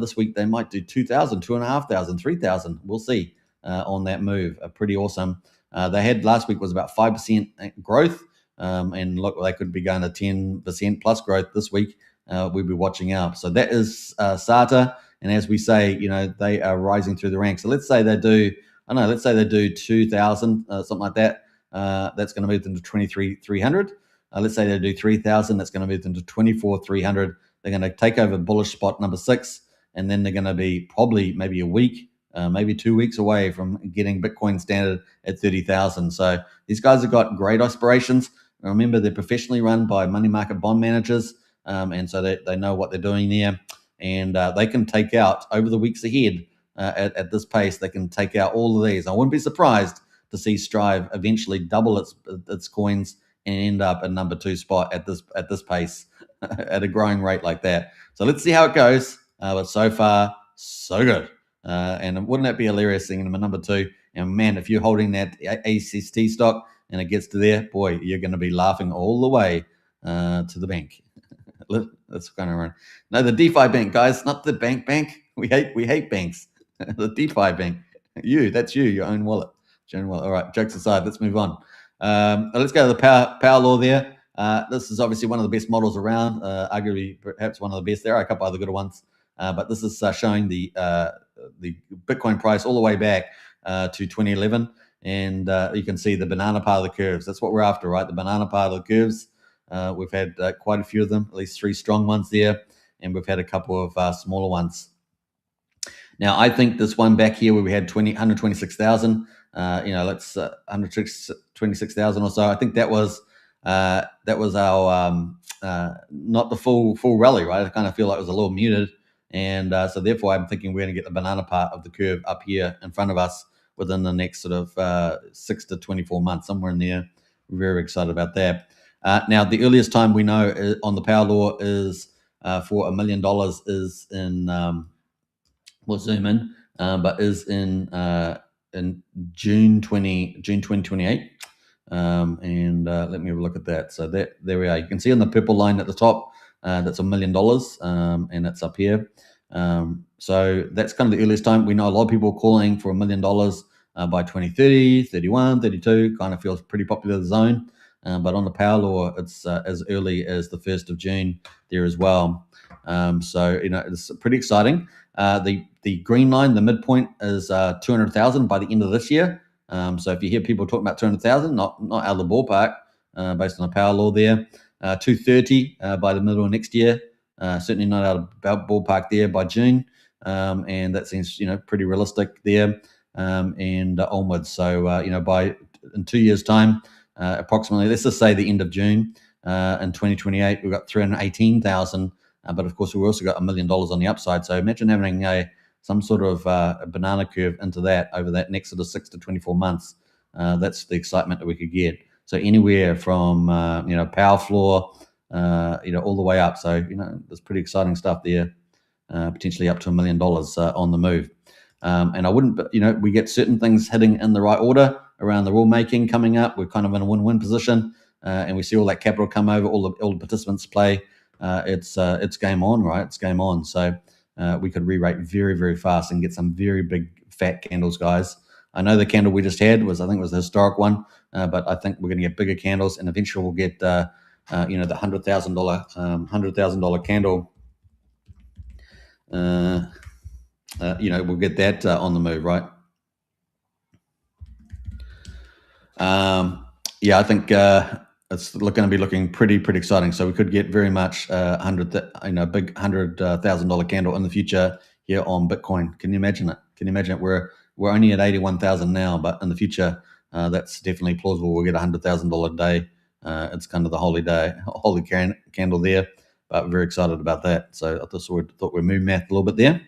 This week they might do 2,000, 2,500, 3,000. We'll see on that move. Pretty awesome. They had last week was about 5% growth. and look, they could be going to 10% plus growth this week. We'll be watching out. So that is SATA, and as we say, they are rising through the ranks. So let's say they do, I don't know, let's say they do 2,000, something like that. That's going to move them to 23,300. Let's say they do 3,000. That's going to move them to 24,300. They're going to take over bullish spot number 6, and then they're going to be probably maybe a week, maybe 2 weeks away from getting Bitcoin standard at 30,000. So these guys have got great aspirations. Remember, they're professionally run by money market bond managers, and so they know what they're doing there. And they can take out, over the weeks ahead, at this pace, they can take out all of these. I wouldn't be surprised to see Strive eventually double its coins and end up at number 2 spot at this pace at a growing rate like that. So let's see how it goes. But so far, so good. And wouldn't that be hilarious seeing them at number 2? And man, if you're holding that ACST stock and it gets to there, boy, you're going to be laughing all the way to the bank. That's kind of right. No, the DeFi bank, guys, not the bank. We hate banks. The DeFi bank. That's you, your own wallet. All right, jokes aside, let's move on. Let's go to the power law there. This is obviously one of the best models around, arguably perhaps one of the best. There are a couple other good ones, but this is showing the Bitcoin price all the way back to 2011, and you can see the banana part of the curves. That's what we're after, right? The banana part of the curves. We've had quite a few of them, at least 3 strong ones there, and we've had a couple of smaller ones. Now, I think this one back here where we had 126,000, let's 126,000 or so. I think that was our not the full rally, right? I kind of feel like it was a little muted, and so therefore I'm thinking we're going to get the banana part of the curve up here in front of us within the next sort of 6 to 24 months, somewhere in there. We're very excited about that. Now, the earliest time we know on the power law is for $1 million is in we'll zoom in, but is in June 2028. And let me have a look at that. So there we are. You can see on the purple line at the top, that's $1 million, and it's up here. So that's kind of the earliest time. We know a lot of people are calling for $1 million by 2030, 31, 32. Kind of feels pretty popular zone. But on the power law, it's as early as the 1st of June there as well. So it's pretty exciting. The green line, the midpoint, is 200,000 by the end of this year. So if you hear people talking about 200,000, not out of the ballpark, based on the power law there. 230 by the middle of next year. Certainly not out of ballpark there by June, and that seems pretty realistic there, and onwards. So in 2 years' time, approximately, let's just say the end of June in 2028, we've got 318,000. But of course, we've also got $1 million on the upside. So imagine having some sort of a banana curve into that over that next sort of 6 to 24 months. That's the excitement that we could get. So anywhere from power floor, all the way up. So there's pretty exciting stuff there. Potentially up to $1 million on the move. And I wouldn't, we get certain things hitting in the right order around the rule making coming up. We're kind of in a win-win position, and we see all that capital come over. All the participants play. It's game on, right? It's game on. So we could re-rate very, very fast and get some very big fat candles, guys. I know the candle we just had I think it was the historic one, but I think we're going to get bigger candles, and eventually we'll get the $100,000 candle. We'll get that on the move, right? I think it's going to be looking pretty exciting. So we could get very much big $100,000 candle in the future here on Bitcoin. Can you imagine it? We're only at 81,000 now, but in the future, that's definitely plausible. We'll get $100,000 a day. It's kind of the holy candle there, but very excited about that. So I thought we'd move math a little bit there.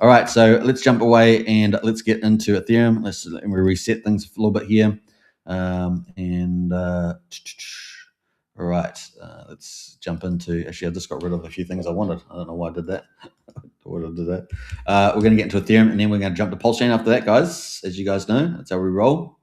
All right, so let's jump away and let's get into Ethereum. Let me reset things a little bit here. All right, let's jump into. Actually, I just got rid of a few things I wanted. I don't know why I did that. We're going to get into Ethereum, and then we're going to jump to Pulsechain after that, guys. As you guys know, that's how we roll.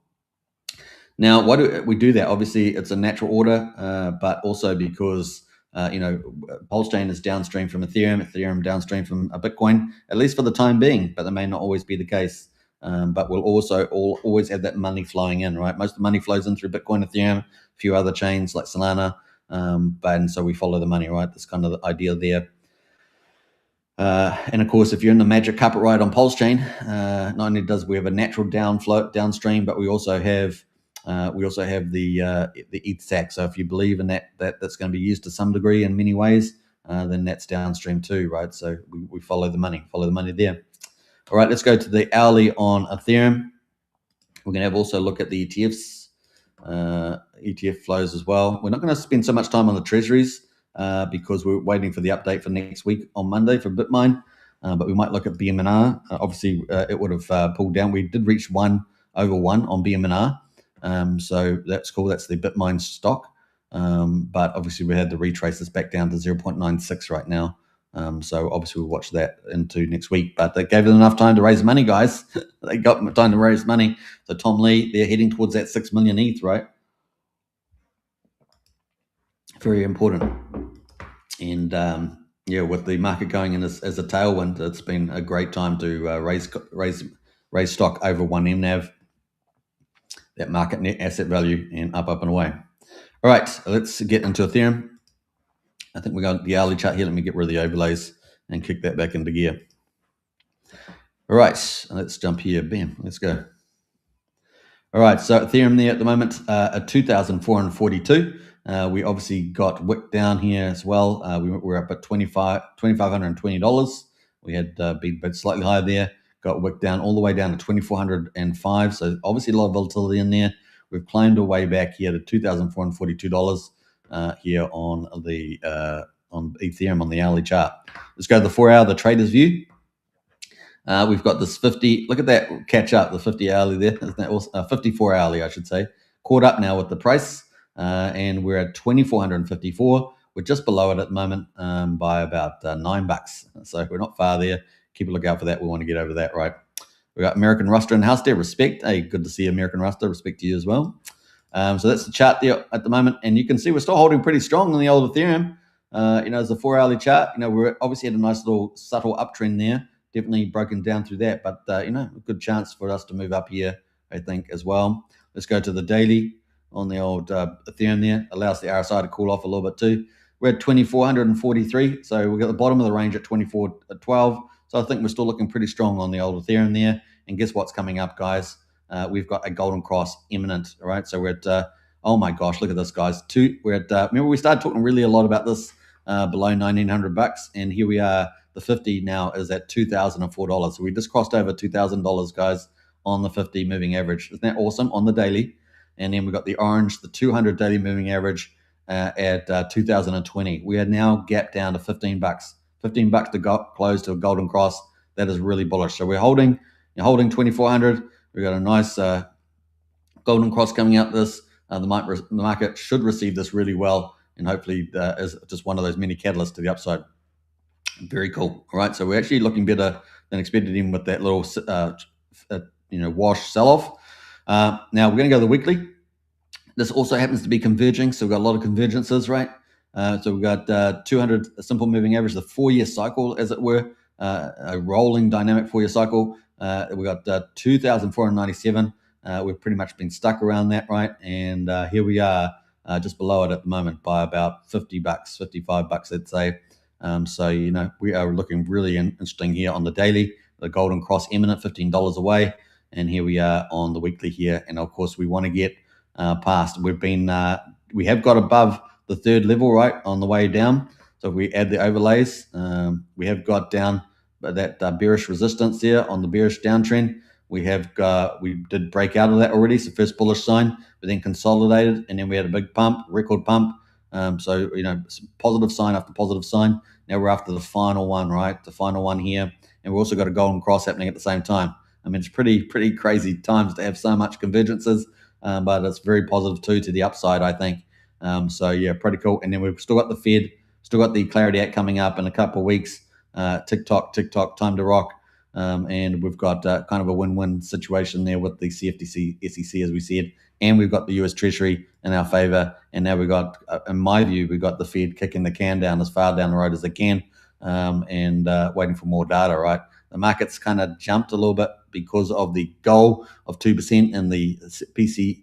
Now, why do we do that? Obviously, it's a natural order, but also because Pulsechain is downstream from Ethereum downstream from Bitcoin, at least for the time being, but that may not always be the case. but we'll also always have that money flowing in, right? Most of the money flows in through Bitcoin, Ethereum, a few other chains like Solana, and so we follow the money, right? That's kind of the idea there. And of course, if you're in the magic carpet ride on Pulsechain, not only does we have a natural downstream, but we also have the ETH stack. So if you believe in that's going to be used to some degree in many ways, then that's downstream too, right? So we follow the money there. All right, let's go to the hourly on Ethereum. We're going to have also look at the ETFs, ETF flows as well. We're not going to spend so much time on the treasuries because we're waiting for the update for next week on Monday for Bitmine, but we might look at BMNR. Obviously, it would have pulled down. We did reach 1 over 1 on BMNR, so that's cool. That's the Bitmine stock, but obviously we had to retrace this back down to 0.96 right now. So obviously we'll watch that into next week, but they gave them enough time to raise money, guys. They got time to raise money. So Tom Lee, they're heading towards that 6 million ETH, right? Very important. And with the market going in as a tailwind, it's been a great time to raise stock over 1 MNAV, that market net asset value, and up and away. All right, let's get into Ethereum. I think we got the hourly chart here. Let me get rid of the overlays and kick that back into gear. All right, let's jump here. Bam, let's go. All right, so Ethereum there at the moment at 2,442. We obviously got wicked down here as well. We're up at $2,520. We had been slightly higher there. Got wicked down all the way down to 2,405. So obviously a lot of volatility in there. We've climbed our way back here to $2,442 here on Ethereum on the hourly chart. Let's go to the 4 hour, the trader's view. We've got this 50. Look at that catch up, the 50 hourly there. Isn't that also 54 hourly, I should say. Caught up now with the price, and we're at 2,454. We're just below it at the moment by about $9. So we're not far there. Keep a lookout for that. We want to get over that, right? We got American Ruster in the house there. Respect. Hey, good to see American Ruster. Respect to you as well. So that's the chart there at the moment, and you can see we're still holding pretty strong on the old Ethereum. As a 4 hourly chart, we're obviously had a nice little subtle uptrend there. Definitely broken down through that, but a good chance for us to move up here, I think, as well. Let's go to the daily on the old Ethereum there. Allows the RSI to cool off a little bit too. We're at 2,443, so we got the bottom of the range at 2,412. So I think we're still looking pretty strong on the old Ethereum there. And guess what's coming up, guys? We've got a golden cross imminent, all right? So we're at, oh my gosh, look at this, guys. We're at, remember we started talking really a lot about this below $1,900, and here we are. The 50 now is at $2,004. So we just crossed over $2,000, guys, on the 50 moving average. Isn't that awesome on the daily? And then we got the orange, the 200 daily moving average at 2020. We are now gapped down to $15. $15 to go close to a golden cross. That is really bullish. So we're holding 2,400. We got a nice golden cross coming out. The market should receive this really well, and hopefully is just one of those mini catalysts to the upside. Very cool. All right, so we're actually looking better than expected in with that little wash sell-off. Now we're going to go to the weekly. This also happens to be converging, so we've got a lot of convergences, right? So we've got 200 simple moving average, the 4-year cycle, as it were, a rolling dynamic 4-year cycle. We've got 2,497. We've pretty much been stuck around that, right? And here we are just below it at the moment by about $50, $55, I'd say. So, we are looking really interesting here on the daily. The golden cross imminent, $15 away. And here we are on the weekly here. And, of course, we want to get past. We have got above the third level, right, on the way down. So if we add the overlays, we have got down that bearish resistance there on the bearish downtrend. We did break out of that already. So first bullish sign, but then consolidated. And then we had a big pump, record pump. So, positive sign after positive sign. Now we're after the final one, right? The final one here. And we've also got a golden cross happening at the same time. I mean, it's pretty crazy times to have so much convergences, but it's very positive too to the upside, I think. So, yeah, pretty cool. And then we've still got the Fed, still got the Clarity Act coming up in a couple of weeks. TikTok, time to rock. And we've got kind of a win-win situation there with the CFTC, SEC, as we said. And we've got the US Treasury in our favor. And now we've got, in my view, we've got the Fed kicking the can down as far down the road as they can and waiting for more data, right? the market's kind of jumped a little bit because of the goal of 2% and the PCE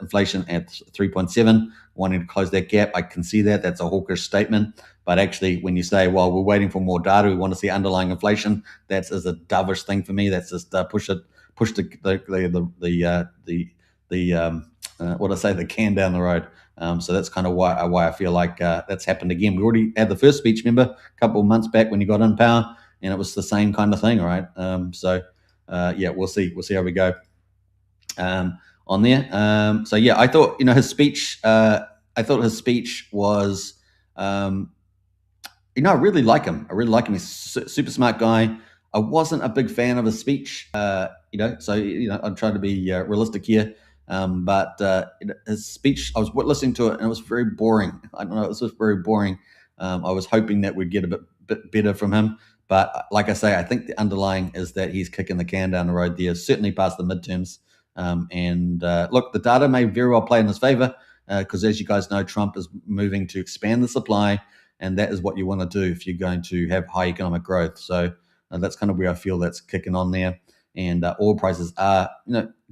inflation at 3.7, wanting to close that gap. I can see that. That's a hawkish statement. But actually, when you say, well, we're waiting for more data, we want to see underlying inflation, that's a dovish thing for me. That's just push the can down the road. So that's kind of why I feel like that's happened again. We already had the first speech, remember, a couple of months back when he got in power, and it was the same kind of thing, right? Yeah, we'll see how we go on there. I thought his speech. I thought his speech was. I really like him. He's a super smart guy. I wasn't a big fan of his speech. I'm trying to be realistic here. But his speech, I was listening to it, and it was very boring. I don't know, it was just very boring. I was hoping that we'd get a bit better from him. But like I say, I think the underlying is that he's kicking the can down the road there, certainly past the midterms. Look, the data may very well play in his favor because, as you guys know, Trump is moving to expand the supply, and that is what you want to do if you're going to have high economic growth. So that's kind of where I feel that's kicking on there. And oil prices are,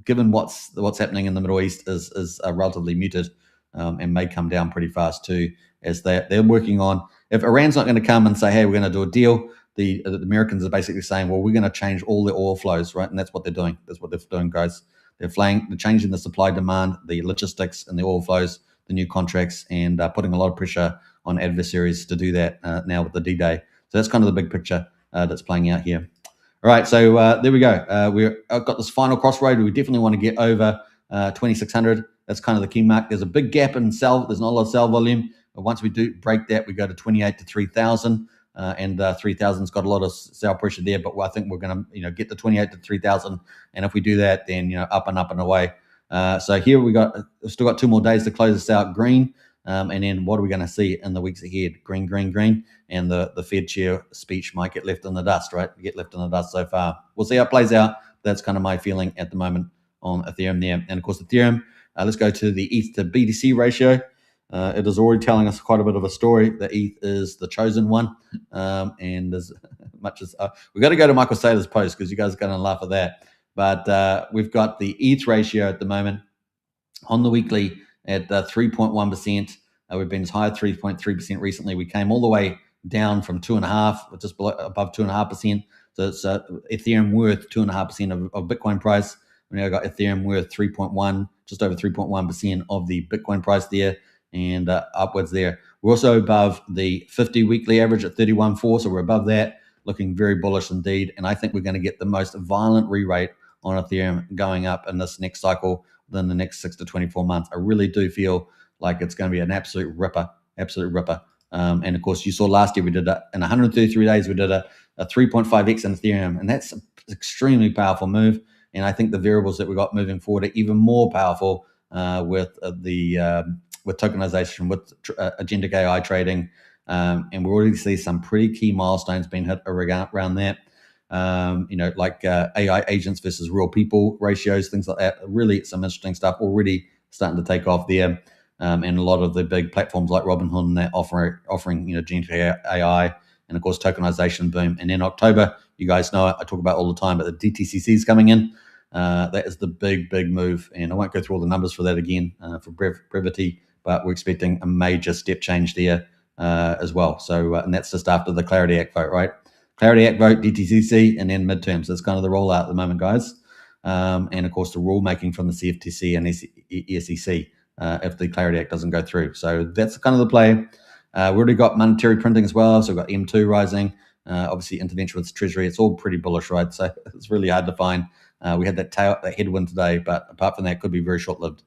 given what's happening in the Middle East, is relatively muted and may come down pretty fast too, as they're working on. If Iran's not going to come and say, hey, we're going to do a deal, the Americans are basically saying, well, we're going to change all the oil flows, right? And that's what they're doing. That's what they're doing, guys. They're changing the supply demand, the logistics and the oil flows, the new contracts, and putting a lot of pressure on adversaries to do that now with the D-Day. So that's kind of the big picture that's playing out here. All right, so there we go. I've got this final crossroad. We definitely want to get over 2,600. That's kind of the key mark. There's a big gap in sell. There's not a lot of sell volume. But once we do break that, we go to 28 to 3,000. And 3,000's got a lot of sell pressure there. But I think we're going to get to 28 to 3,000. And if we do that, then up and away. So here we've still got 2 more days to close this out green. And then what are we going to see in the weeks ahead? Green. And the Fed chair speech might get left in the dust, right? Get left in the dust so far. We'll see how it plays out. That's kind of my feeling at the moment on Ethereum there. And of course, Ethereum, let's go to the ETH to BTC ratio. It is already telling us quite a bit of a story. The ETH is the chosen one. And as much as we've got to go to Michael Saylor's post because you guys are going to laugh at that. But we've got the ETH ratio at the moment on the weekly at 3.1%. We've been as high as 3.3% recently. We came all the way down from 2.5%, just above 2.5%. So it's Ethereum worth 2.5% of Bitcoin price. We now got Ethereum worth 3.1, just over 3.1% of the Bitcoin price there, and upwards there. We're also above the 50 weekly average at 31.4, so we're above that, looking very bullish indeed. And I think we're going to get the most violent re-rate on Ethereum going up in this next cycle within the next 6 to 24 months. I really do feel like it's going to be an absolute ripper. And of course, you saw last year we did in 133 days, we did a 3.5x in Ethereum, and that's an extremely powerful move. And I think the variables that we got moving forward are even more powerful with tokenization, with agentic AI trading, and we already see some pretty key milestones being hit around that. Like AI agents versus real people ratios, things like that. Really, some interesting stuff already starting to take off there. And a lot of the big platforms like Robinhood and that offering agentic AI, and of course tokenization boom. And in October, you guys know it, I talk about all the time, but the DTCC is coming in. That is the big move, and I won't go through all the numbers for that again for brevity, but we're expecting a major step change there as well. So and that's just after the Clarity Act vote, right? Clarity Act vote, DTCC, and then midterms. That's kind of the rollout at the moment, guys. And of course the rulemaking from the CFTC and SEC. If the Clarity Act doesn't go through. So that's kind of the play. We already got monetary printing as well. So we've got M2 rising, obviously intervention with Treasury. It's all pretty bullish, right? So it's really hard to find. We had that headwind today, but apart from that, could be very short-lived.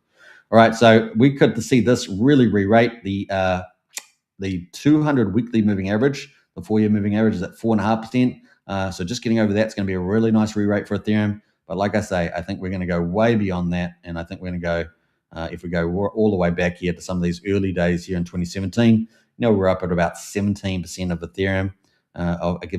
All right, so we could see this really re-rate. The 200 weekly moving average, the 4-year moving average is at 4.5%. So just getting over that's going to be a really nice re-rate for Ethereum. But like I say, I think we're going to go way beyond that, and I think we're going to go if we go all the way back here to some of these early days here in 2017, we're up at about 17% of Ethereum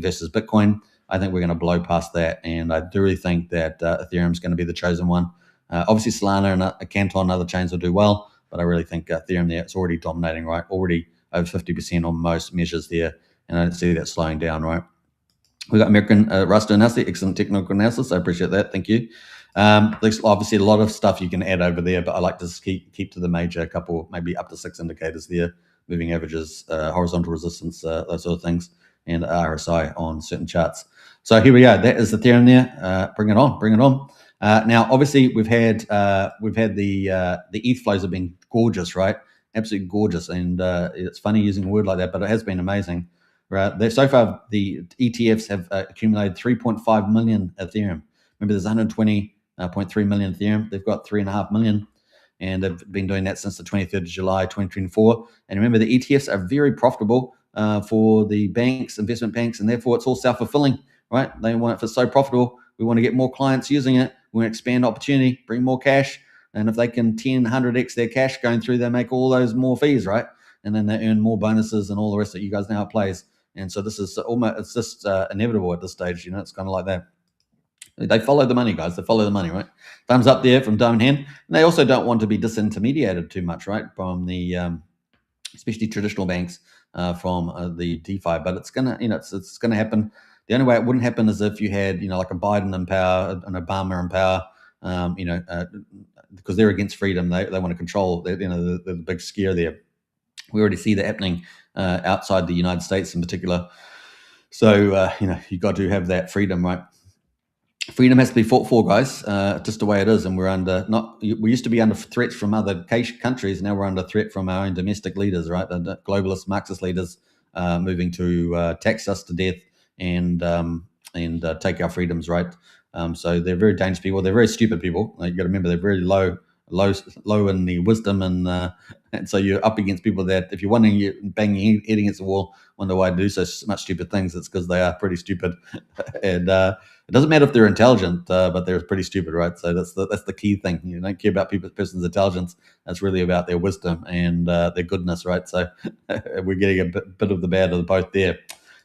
versus Bitcoin. I think we're going to blow past that, and I do really think that Ethereum is going to be the chosen one. Obviously, Solana and Canton and other chains will do well, but I really think Ethereum there, it's already dominating, right? Already over 50% on most measures there, and I don't see that slowing down, right? We got American Rusto Nasi, excellent technical analysis. I appreciate that. Thank you. There's obviously a lot of stuff you can add over there, but I like to just keep to the major couple, maybe up to 6 indicators there, moving averages, horizontal resistance, those sort of things, and RSI on certain charts. So here we go. That is Ethereum there. Bring it on. Bring it on. Now, obviously, we've had the ETH flows have been gorgeous, right? Absolutely gorgeous, and it's funny using a word like that, but it has been amazing. Right. So far, the ETFs have accumulated 3.5 million Ethereum. Remember, there's 120.3 million Ethereum. They've got 3.5 million, and they've been doing that since the 23rd of July, 2024. And remember, the ETFs are very profitable for the banks, investment banks, and therefore it's all self-fulfilling, right? They want, if it's so profitable, we want to get more clients using it. We want to expand opportunity, bring more cash. And if they can 10, 100x their cash going through, they make all those more fees, right? And then they earn more bonuses and all the rest that you guys know how it plays. And so this is almost, it's just inevitable at this stage. You know, it's kind of like that. They follow the money, guys. They follow the money, right? Thumbs up there from Diamond Hand. And they also don't want to be disintermediated too much, right? From the, especially traditional banks, from the DeFi. But it's gonna, you know, it's gonna happen. The only way it wouldn't happen is if you had, you know, like a Biden in power, an Obama in power, because they're against freedom. They want to control. You know, the big scare there. We already see that happening outside the United States in particular. So, you got to have that freedom, right? Freedom has to be fought for, guys, just the way it is. And we used to be under threats from other countries. Now we're under threat from our own domestic leaders, right? The globalist Marxist leaders moving to tax us to death and take our freedoms, right? So they're very dangerous people. They're very stupid people. You got to remember, they're very low in the wisdom, and so you're up against people that, if you're wondering, you bang your head against the wall, wonder why they do so much stupid things. It's because they are pretty stupid, and it doesn't matter if they're intelligent, but they're pretty stupid, right? So that's the key thing. You don't care about person's intelligence. That's really about their wisdom and their goodness, right? So we're getting a bit of the bad of the both there.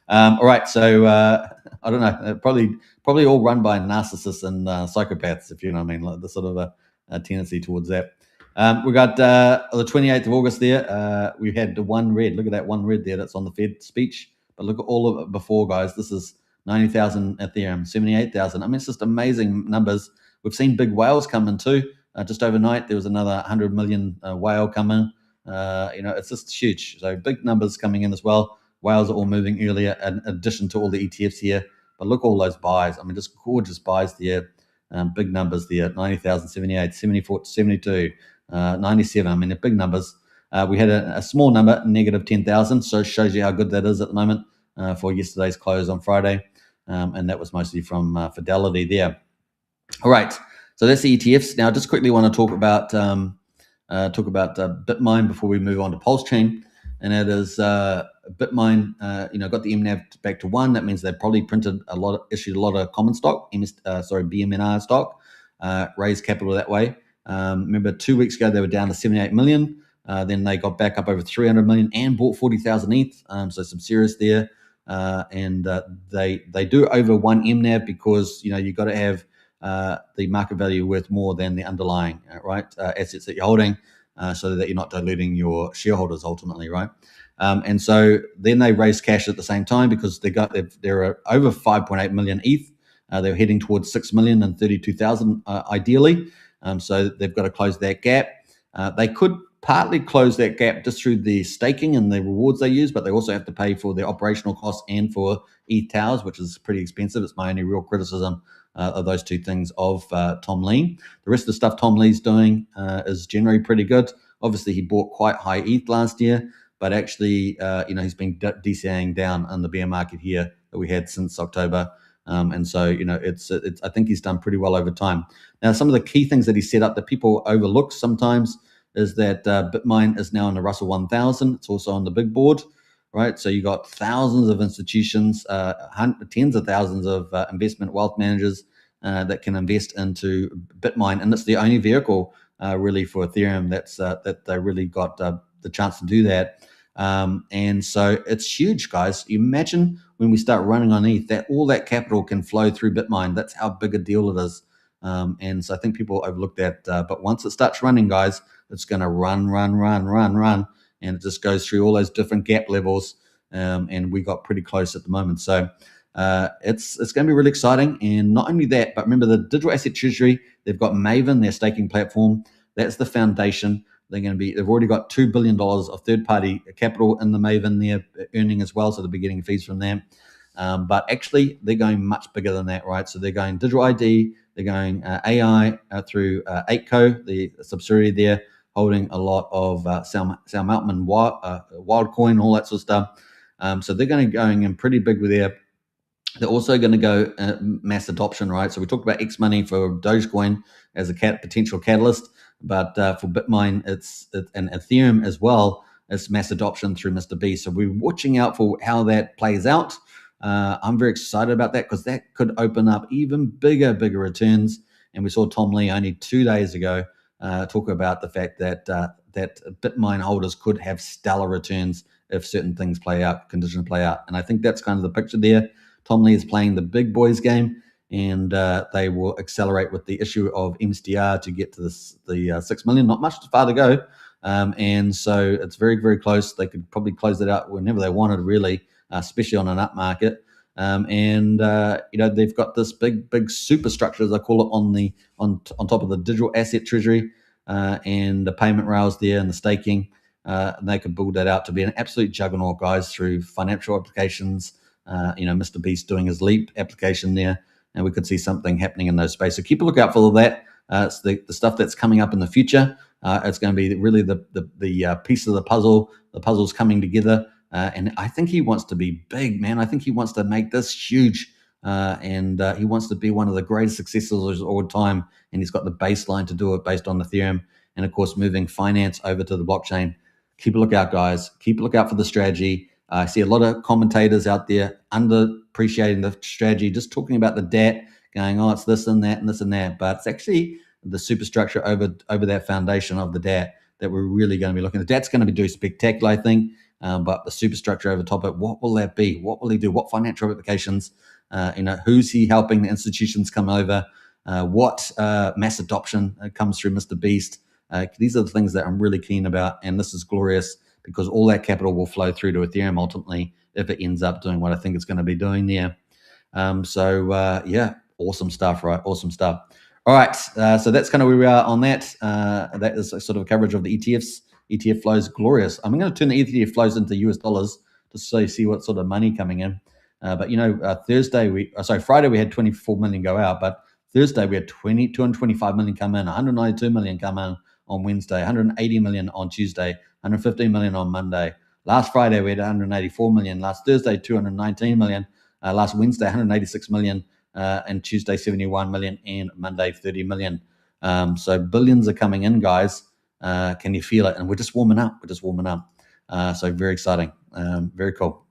All right, so I don't know, probably all run by narcissists and psychopaths, if you know what I mean, like the sort of a tendency towards that. We got the 28th of August there. We had the one red. Look at that one red there. That's on the Fed speech. But look at all of it before, guys. This is 90,000 Ethereum, 78,000. I mean, it's just amazing numbers. We've seen big whales come in too. Just overnight, there was another 100 million whale come in. It's just huge. So big numbers coming in as well. Whales are all moving earlier, in addition to all the ETFs here. But look at all those buys. I mean, just gorgeous buys there. Big numbers there, 90,000, 78, 74, 72, 97. I mean, they're big numbers. We had a small number, negative 10,000. So it shows you how good that is at the moment for yesterday's close on Friday. And that was mostly from Fidelity there. All right. So that's the ETFs. Now, I just quickly want to talk about Bitmine before we move on to Pulsechain. And that is Bitmine, got the MNAV back to 1. That means they probably issued a lot of common stock, BMNR stock, raised capital that way. Remember, 2 weeks ago, they were down to 78 million. Then they got back up over 300 million and bought 40,000 ETH. So some serious there. And they do over 1 MNAV because, you got to have the market value worth more than the underlying assets that you're holding. So that you're not diluting your shareholders ultimately, right? And so then they raised cash at the same time because they're over 5.8 million ETH. They're heading towards 6 million and 32,000 ideally. So they've got to close that gap. They could partly close that gap just through the staking and the rewards they use, but they also have to pay for their operational costs and for ETH towers, which is pretty expensive. It's my only real criticism of those two things of Tom Lee. The rest of the stuff Tom Lee's doing is generally pretty good. Obviously, he bought quite high ETH last year, but actually, he's been DCAing down on the bear market here that we had since October. And so, it's I think he's done pretty well over time. Now, some of the key things that he set up that people overlook sometimes is that Bitmine is now on the Russell 1000. It's also on the big board, right? So you got thousands of institutions, tens of thousands of investment wealth managers that can invest into Bitmine, and it's the only vehicle really for Ethereum that they really got the chance to do that. And so it's huge, guys. You imagine when we start running on ETH that all that capital can flow through Bitmine. That's how big a deal it is. And so I think people overlook that. But once it starts running, guys, it's going to run. And it just goes through all those different gap levels. And we got pretty close at the moment. So It's going to be really exciting. And not only that, but remember the digital asset treasury, they've got Maven, their staking platform. That's the foundation. They've already got $2 billion of third-party capital in the Maven they're earning as well, so they'll be getting fees from them. But actually, they're going much bigger than that, right? So they're going digital ID, they're going AI through 8Co, the subsidiary there, holding a lot of Sam Altman Wildcoin, all that sort of stuff. So they're going in pretty big with there. They're also going to go mass adoption, right? So we talked about X money for Dogecoin as a potential catalyst, but for Bitmine, and Ethereum as well, it's mass adoption through Mr. Beast. So we're watching out for how that plays out. I'm very excited about that because that could open up even bigger returns. And we saw Tom Lee only 2 days ago talk about the fact that that Bitmine holders could have stellar returns if certain things conditions play out. And I think that's kind of the picture there. Tom Lee is playing the big boys game, and they will accelerate with the issue of MSTR to get to the 6 million. Not much far to go. And so it's very, very close. They could probably close it out whenever they wanted, really, especially on an up market. They've got this big superstructure, as I call it, on top of the digital asset treasury and the payment rails there and the staking. And they could build that out to be an absolute juggernaut, guys, through financial applications. Mr. Beast doing his Leap application there, and we could see something happening in those space. So keep a lookout for all that. It's the stuff that's coming up in the future. It's going to be really the piece of the puzzle. The puzzle's coming together, and I think he wants to be big, man. I think he wants to make this huge, and he wants to be one of the greatest successes of all time. And he's got the baseline to do it based on Ethereum, and of course, moving finance over to the blockchain. Keep a lookout, guys. Keep a lookout for the strategy. I see a lot of commentators out there underappreciating the strategy, just talking about the DAT, going, oh, it's this and that and this and that. But it's actually the superstructure over that foundation of the DAT that we're really going to be looking at. The DAT's going to do spectacular, I think, but the superstructure over top of it, what will that be? What will he do? What financial applications? Who's he helping the institutions come over? What mass adoption comes through Mr. Beast? These are the things that I'm really keen about, and this is glorious, because all that capital will flow through to Ethereum ultimately if it ends up doing what I think it's going to be doing there. Awesome stuff, right? Awesome stuff. All right, so that's kind of where we are on that. That is a sort of a coverage of the ETFs. ETF flows, glorious. I'm going to turn the ETF flows into US dollars just so you see what sort of money coming in. Friday we had 24 million go out, but Thursday we had 225 million come in, 192 million come in on Wednesday, 180 million on Tuesday, 115 million on Monday. Last Friday, we had 184 million. Last Thursday, 219 million. Last Wednesday, 186 million. And Tuesday, 71 million. And Monday, 30 million. So billions are coming in, guys. Can you feel it? And we're just warming up. So very exciting. Very cool.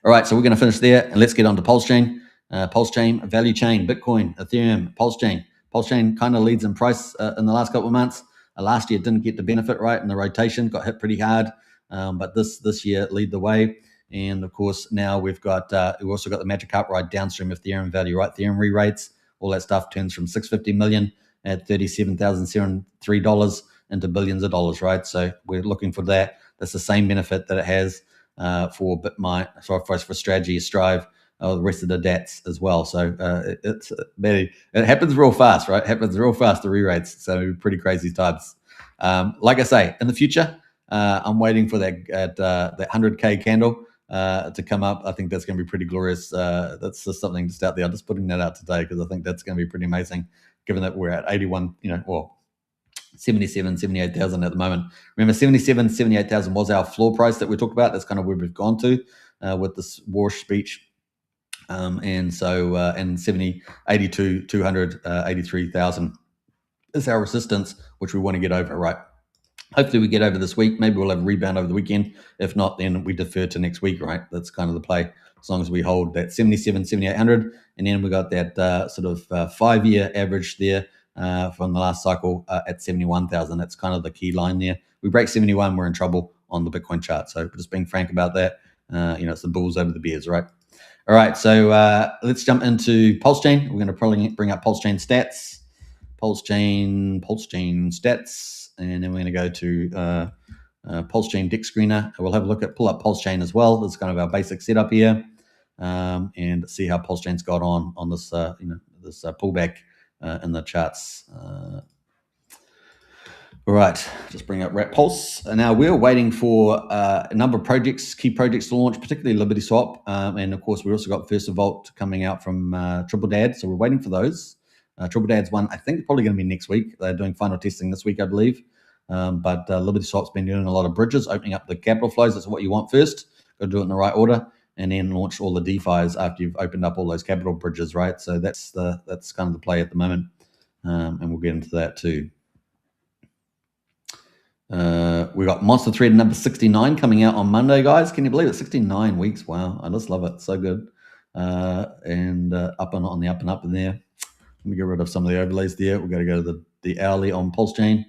All right, so we're going to finish there. And let's get on to Pulsechain. Pulsechain, value chain, Bitcoin, Ethereum, Pulsechain. Pulsechain kind of leads in price in the last couple of months. Last year didn't get the benefit right in the rotation, got hit pretty hard, but this year lead the way. And of course now we've also got the magic carp ride downstream of Ethereum value, right? Ethereum re-rates, all that stuff turns from 650 million at $37,003 into billions of dollars, right? So we're looking for that. That's the same benefit that it has for Bitmine, for Strategy, Strive, the rest of the DATs as well. So it happens real fast, right? It happens real fast, the re-rates. So pretty crazy times. Like I say, in the future, I'm waiting for that 100K candle to come up. I think that's going to be pretty glorious. That's just something just out there. I'm just putting that out today because I think that's going to be pretty amazing, given that we're at 81, 77, 78,000 at the moment. Remember, 77, 78,000 was our floor price that we talked about. That's kind of where we've gone to with this Warsh speech. And 70, 82, 200, 83,000 is our resistance, which we want to get over, right? Hopefully we get over this week. Maybe we'll have a rebound over the weekend. If not, then we defer to next week, right? That's kind of the play, as long as we hold that 77, 7,800. And then we got that 5-year average there from the last cycle at 71,000. That's kind of the key line there. We break 71, we're in trouble on the Bitcoin chart. So just being frank about that. It's the bulls over the bears, right? All right, so let's jump into Pulsechain. We're going to probably bring up Pulsechain stats, Pulsechain stats, and then we're going to go to Pulsechain deck screener. We'll have a pull up Pulsechain as well. That's kind of our basic setup here. and see how Pulsechain's got on this this pullback in the charts. All right, just bring up Wrap Pulse. Now we're waiting for a number of projects, key projects to launch, particularly Liberty Swap, and of course we also got First Vault coming out from Triple Dad. So we're waiting for those. Triple Dad's one, I think, probably going to be next week. They're doing final testing this week, I believe. But Liberty Swap's been doing a lot of bridges, opening up the capital flows. That's what you want first. Got to do it in the right order, and then launch all the DeFis after you've opened up all those capital bridges, right? So that's kind of the play at the moment, and we'll get into that too. We got Monster Thread number 69 coming out on Monday, guys. Can you believe it? 69 weeks. Wow, I just love it. So good. And up and on the up and up in there. Let me get rid of some of the overlays there. We've got to go to the hourly on Pulsechain,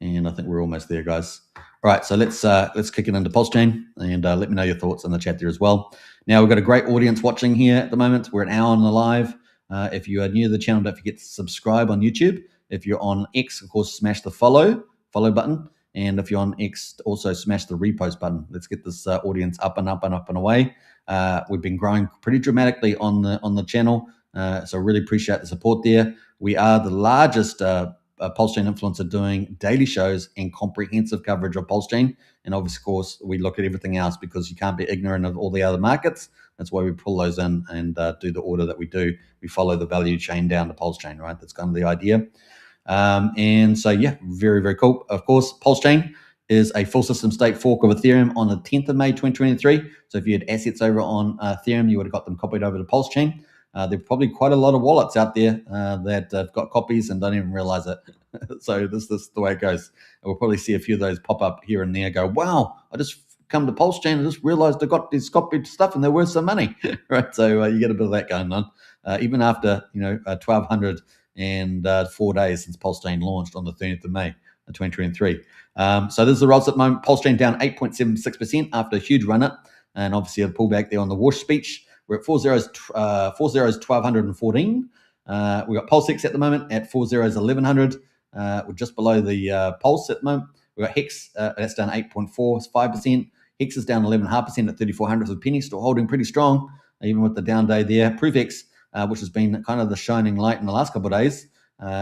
and I think we're almost there, guys. All right, so let's kick it into Pulsechain, and let me know your thoughts in the chat there as well. Now we've got a great audience watching here at the moment. We're an hour on the live. If you are new to the channel, don't forget to subscribe on YouTube. If you're on X, of course, smash the follow button. And if you're on X, also smash the repost button. Let's get this audience up and up and up and away. We've been growing pretty dramatically on the channel, so really appreciate the support there. We are the largest Pulsechain influencer doing daily shows and comprehensive coverage of Pulsechain. And obviously, of course, we look at everything else because you can't be ignorant of all the other markets. That's why we pull those in and do the order that we do. We follow the value chain down to Pulsechain, right? That's kind of the idea. And so, yeah, very, very cool. Of course, Pulsechain is a full system state fork of Ethereum on the 10th of May, 2023. So if you had assets over on Ethereum, you would have got them copied over to Pulsechain. There are probably quite a lot of wallets out there that have got copies and don't even realize it. So this is the way it goes. And we'll probably see a few of those pop up here and there. Go, wow, I just come to Pulsechain and just realized I got this copied stuff and they're worth some money, right? So you get a bit of that going on. Even after 1,200 and 4 days since Pulsechain launched on the 30th of May, 2023. So this is the results at the moment. Pulsechain down 8.76% after a huge run up, and obviously a pullback there on the wash speech. We're at 4.0's 1,214. We got Pulsex at the moment at 4.0's 1,100. We're just below the Pulse at the moment. We got Hex, that's down 8.45%. Hex is down 11.5% at 3,400 with Penny, still holding pretty strong, even with the down day there. ProofX, which has been kind of the shining light in the last couple of days,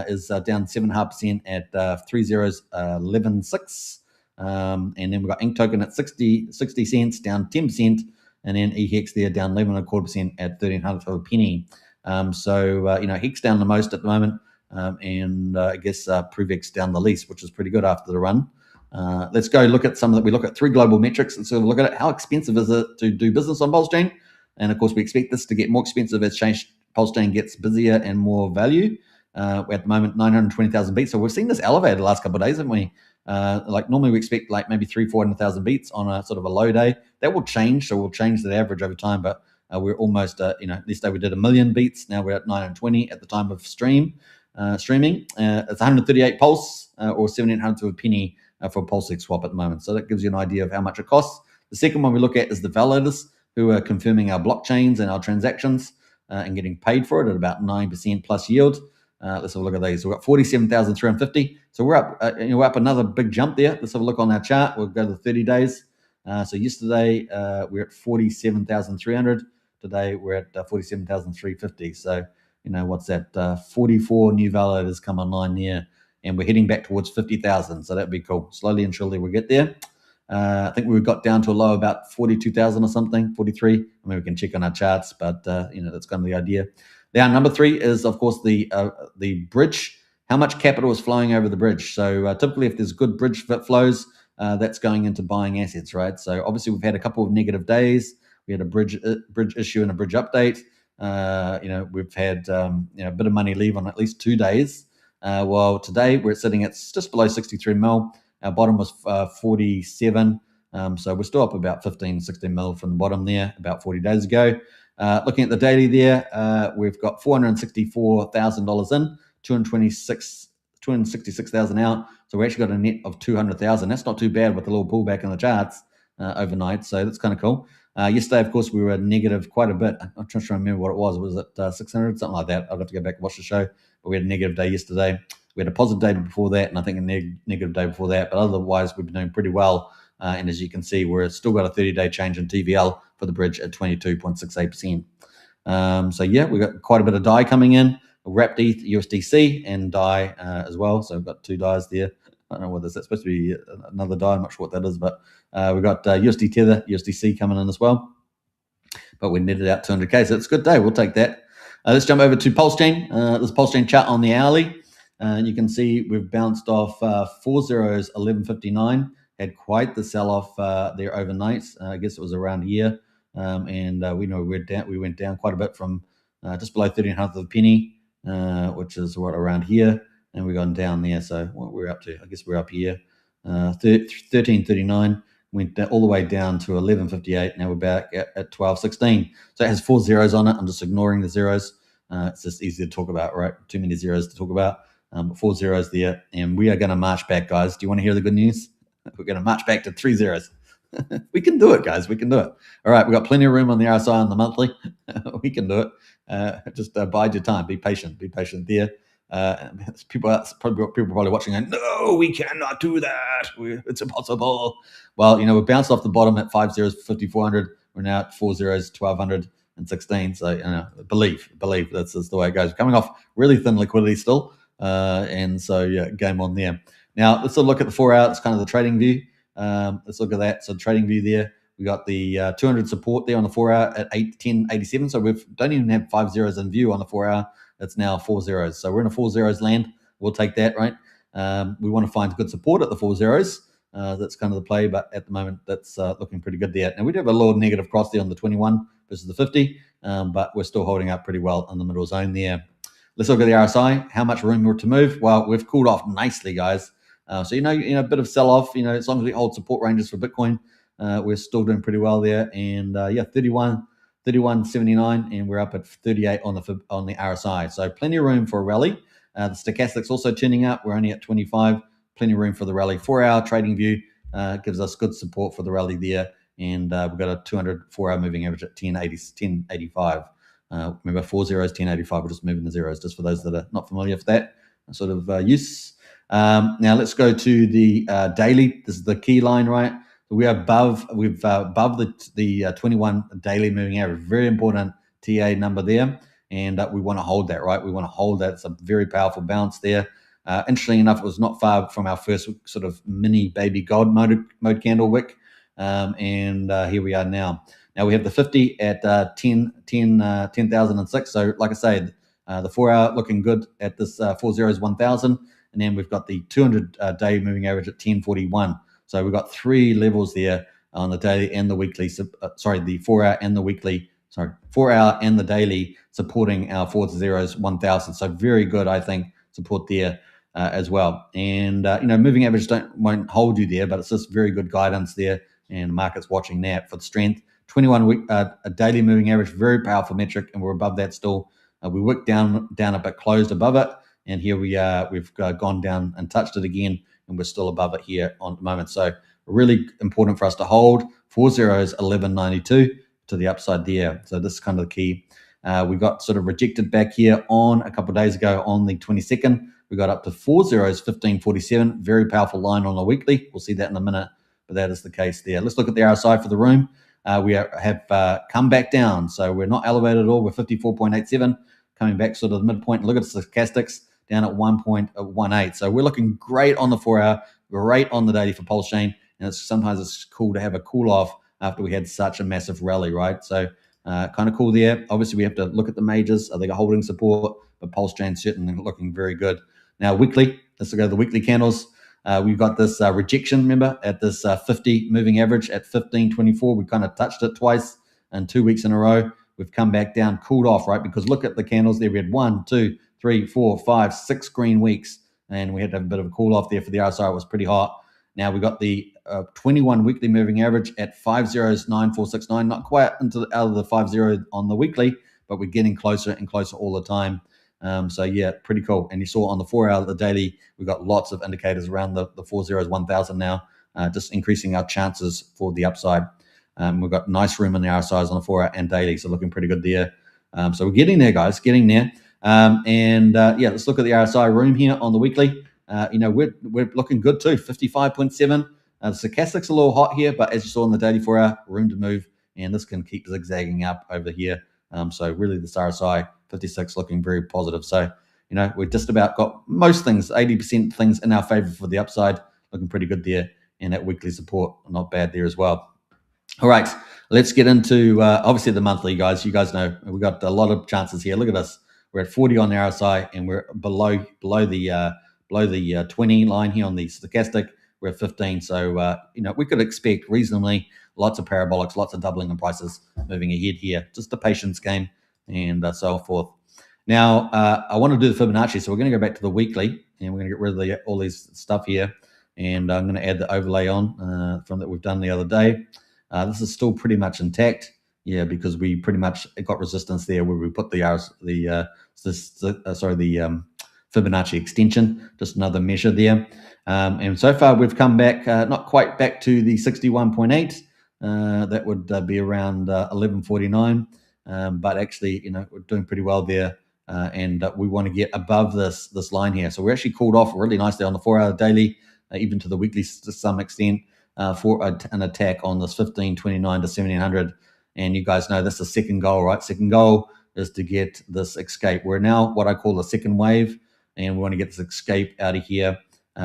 is down 7.5% at 3.0's 11.6. And then we've got Ink Token at 60 cents, down 10%. And then eHex there down 11.25% at 1,300 for a penny. So Hex down the most at the moment, and I guess ProofX down the least, which is pretty good after the run. Let's go look at some of that. We look at three global metrics and sort of look at it. How expensive is it to do business on Pulsechain? And of course, we expect this to get more expensive as Pulsechain gets busier and more value. We're at the moment 920,000 beats. So we've seen this elevated the last couple of days, haven't we? Like normally we expect like maybe 300,000-400,000 beats on a sort of a low day. That will change, so we'll change the average over time. But we're almost, this day we did 1 million beats. Now we're at 920 at the time of streaming. It's 138 Pulse or 1,700 to a penny for a Pulsex swap at the moment. So that gives you an idea of how much it costs. The second one we look at is the validators who are confirming our blockchains and our transactions and getting paid for it at about 9% plus yield. Let's have a look at these. We've got 47,350. So we're up another big jump there. Let's have a look on our chart. We'll go to the 30 days. So yesterday we're at 47,300. Today we're at 47,350. So what's that? 44 new validators come online there, and we're heading back towards 50,000. So that'd be cool. Slowly and surely we'll get there. I think we got down to a low about 42,000 or something, 43. I mean, we can check on our charts, but that's kind of the idea. Now, number 3 is, of course, the bridge. How much capital is flowing over the bridge? So typically, if there's good bridge flows, that's going into buying assets, right? So obviously, we've had a couple of negative days. We had a bridge issue and a bridge update. We've had a bit of money leave on at least 2 days. Well, today we're sitting at just below 63 mil. Our bottom was 47. So we're still up about 15, 16 mil from the bottom there about 40 days ago. Looking at the daily there, we've got $464,000 in, 266,000 out. So we actually got a net of 200,000. That's not too bad with a little pullback in the charts overnight. So that's kind of cool. Yesterday, of course, we were negative quite a bit. I'm trying to remember what it was. Was it 600, something like that? I'd have to go back and watch the show. But we had a negative day yesterday. We had a positive day before that, and I think a negative day before that. But otherwise, we've been doing pretty well And as you can see, we're still got a 30-day change in TVL for the bridge at 22.68%. So yeah, we've got quite a bit of DAI coming in, wrapped ETH, USDC, and DAI as well. So we've got 2 DAIs there. I don't know whether that's supposed to be another DAI. I'm not sure what that is, but we've got USD Tether, USDC coming in as well. But we netted out 200K, so it's a good day. We'll take that. Let's jump over to Pulsechain. This Pulsechain chart on the hourly. You can see we've bounced off 4 zeros, 11.59. Had quite the sell-off there overnight. I guess it was around here. And we know we went down quite a bit from just below 1300 of a penny, which is what, around here. And we've gone down there. So what we're up to, I guess we're up here. 13.39. Went all the way down to 11.58. Now we're back at 12.16. So it has 4 zeros on it. I'm just ignoring the zeros. It's just easy to talk about, right? Too many zeros to talk about. 4 zeros there. And we are going to march back, guys. Do you want to hear the good news? We're going to march back to 3 zeros. We can do it, guys. We can do it. All right. We've got plenty of room on the RSI on the monthly. We can do it. Just bide your time. Be patient. Be patient there. People probably watching going, no, we cannot do that. It's impossible. Well, we bounced off the bottom at 5 zeros, 5,400. We're now at 4 zeros, 1,216. So, believe that's the way it goes. Coming off really thin liquidity still. And so, yeah, game on there. Now, let's look at the 4 hour. It's kind of the trading view. Let's look at that. So, trading view there. We got the 200 support there on the 4 hour at 10.87. So, we don't even have 5 zeros in view on the 4 hour. It's now 4 zeros. So we're in a 4 zeros land. We'll take that, right? We want to find good support at the 4 zeros. That's kind of the play, but at the moment, that's looking pretty good there. Now, we do have a little negative cross there on the 21 versus the 50, but we're still holding up pretty well in the middle zone there. Let's look at the RSI. How much room more to move? Well, we've cooled off nicely, guys. So, a bit of sell-off, as long as we hold support ranges for Bitcoin, we're still doing pretty well there. And, 31.79, and we're up at 38 on the RSI. So plenty of room for a rally. The stochastic's also turning up. We're only at 25. Plenty of room for the rally. 4 hour trading view gives us good support for the rally there. And we've got a 200 4 hour moving average at 10.85. Remember, 4 zeros, 10.85. We're just moving the zeros, just for those that are not familiar with that sort of use. Now let's go to the daily. This is the key line, right? We're above the 21 daily moving average. Very important TA number there, and we want to hold that, right? We want to hold that. It's a very powerful bounce there. Interestingly enough, it was not far from our first sort of mini baby gold mode candle wick, and here we are now. Now we have the 50 at 10,006. So like I say, the 4 hour looking good at this 4 zeros 1,000, and then we've got the 200 day moving average at 1041. So we've got 3 levels there on the daily and the weekly. The 4 hour and the weekly. 4 hour and the daily supporting our 4 zeros 1,000. So very good, I think, support there as well. And moving average won't hold you there, but it's just very good guidance there. And the market's watching that for the strength. 21 week a daily moving average, very powerful metric, and we're above that still. We wicked down a bit, closed above it, and here we are. We've gone down and touched it again. And we're still above it here on the moment. So really important for us to hold 4 zeros, 11.92 to the upside there. So this is kind of the key. We got sort of rejected back here on a couple of days ago on the 22nd. We got up to 4 zeros, 15.47. Very powerful line on the weekly. We'll see that in a minute, but that is the case there. Let's look at the RSI for the room. We have come back down. So we're not elevated at all. We're 54.87, coming back sort of the midpoint. Look at the stochastics. Down at 1.18. So we're looking great on the 4 hour, great on the daily for Pulsechain. And sometimes it's cool to have a cool off after we had such a massive rally, right? So kind of cool there. Obviously, we have to look at the majors. Are they holding support? But Pulsechain certainly looking very good. Now, weekly, let's go to the weekly candles. We've got this rejection, remember, at this 50 moving average at 15.24. We kind of touched it twice and 2 weeks in a row. We've come back down, cooled off, right? Because look at the candles there. We had 1, 2, 3, 4, 5, 6 green weeks, and we had to have a bit of a cool off there for the RSI. It was pretty hot. Now we got the 21 weekly moving average at 5 zeros 9469. Not quite out of the 5 zero on the weekly, but we're getting closer and closer all the time. So yeah, pretty cool. And you saw on the 4 hour, the daily, we've got lots of indicators around the 4 zeros 1,000 now, just increasing our chances for the upside. We've got nice room in the RSIs on the 4 hour and daily, so looking pretty good there. So we're getting there, guys, getting there. Let's look at the RSI room here on the weekly. We're looking good too, 55.7. The stochastic's a little hot here, but as you saw in the daily 4-hour, room to move, and this can keep zigzagging up over here. So really the RSI 56 looking very positive. So, we've just about got most things, 80% things in our favor for the upside, looking pretty good there. And that weekly support, not bad there as well. All right, let's get into obviously the monthly, guys. You guys know we've got a lot of chances here. Look at us. We're at 40 on the RSI, and we're below the 20 line here on the stochastic. We're at 15, so we could expect reasonably lots of parabolics, lots of doubling in prices moving ahead here. Just a patience game, and so forth. Now, I want to do the Fibonacci, so we're going to go back to the weekly, and we're going to get rid of all these stuff here, and I'm going to add the overlay on from that we've done the other day. This is still pretty much intact, because we pretty much got resistance there where we put the Fibonacci extension, just another measure there. And so far we've come back, not quite back to the 61.8. That would be around 1149, but actually, we're doing pretty well there. And we want to get above this line here. So we're actually called off really nicely on the 4-hour daily, even to the weekly to some extent. For an attack on this 1529 to 1700, and you guys know that's the second goal, right? Second goal is to get this escape. We're now what I call the second wave, and we want to get this escape out of here.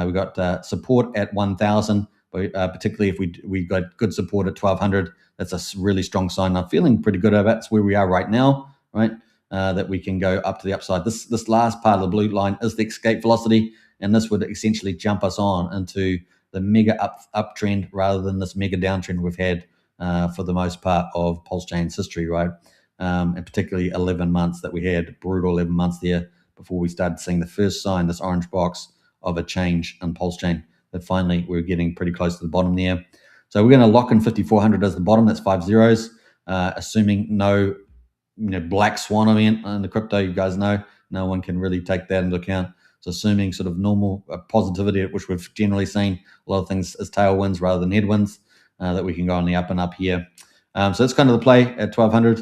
We got support at 1000, but particularly if we got good support at 1200, that's a really strong sign. I'm feeling pretty good about that's where we are right now, right? That we can go up to the upside. This last part of the blue line is the escape velocity, and this would essentially jump us on into the mega uptrend rather than this mega downtrend we've had for the most part of Pulsechain's history, right? And particularly 11 months that we had, brutal 11 months there before we started seeing the first sign, this orange box of a change in Pulsechain, that finally we're getting pretty close to the bottom there. So we're going to lock in 5400 as the bottom. That's 5 zeros, assuming no black swan event in the crypto. You guys know no one can really take that into account. So assuming sort of normal positivity, which we've generally seen a lot of things as tailwinds rather than headwinds, that we can go on the up and up here. So that's kind of the play at 1200.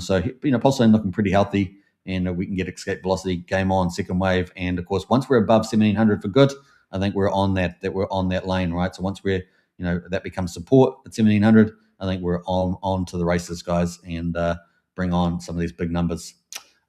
So Pulsechain looking pretty healthy, and we can get escape velocity, game on, second wave, and of course once we're above 1700 for good, I think we're on that lane, right? So once we're that becomes support at 1700, I think we're on to the races, guys, and bring on some of these big numbers.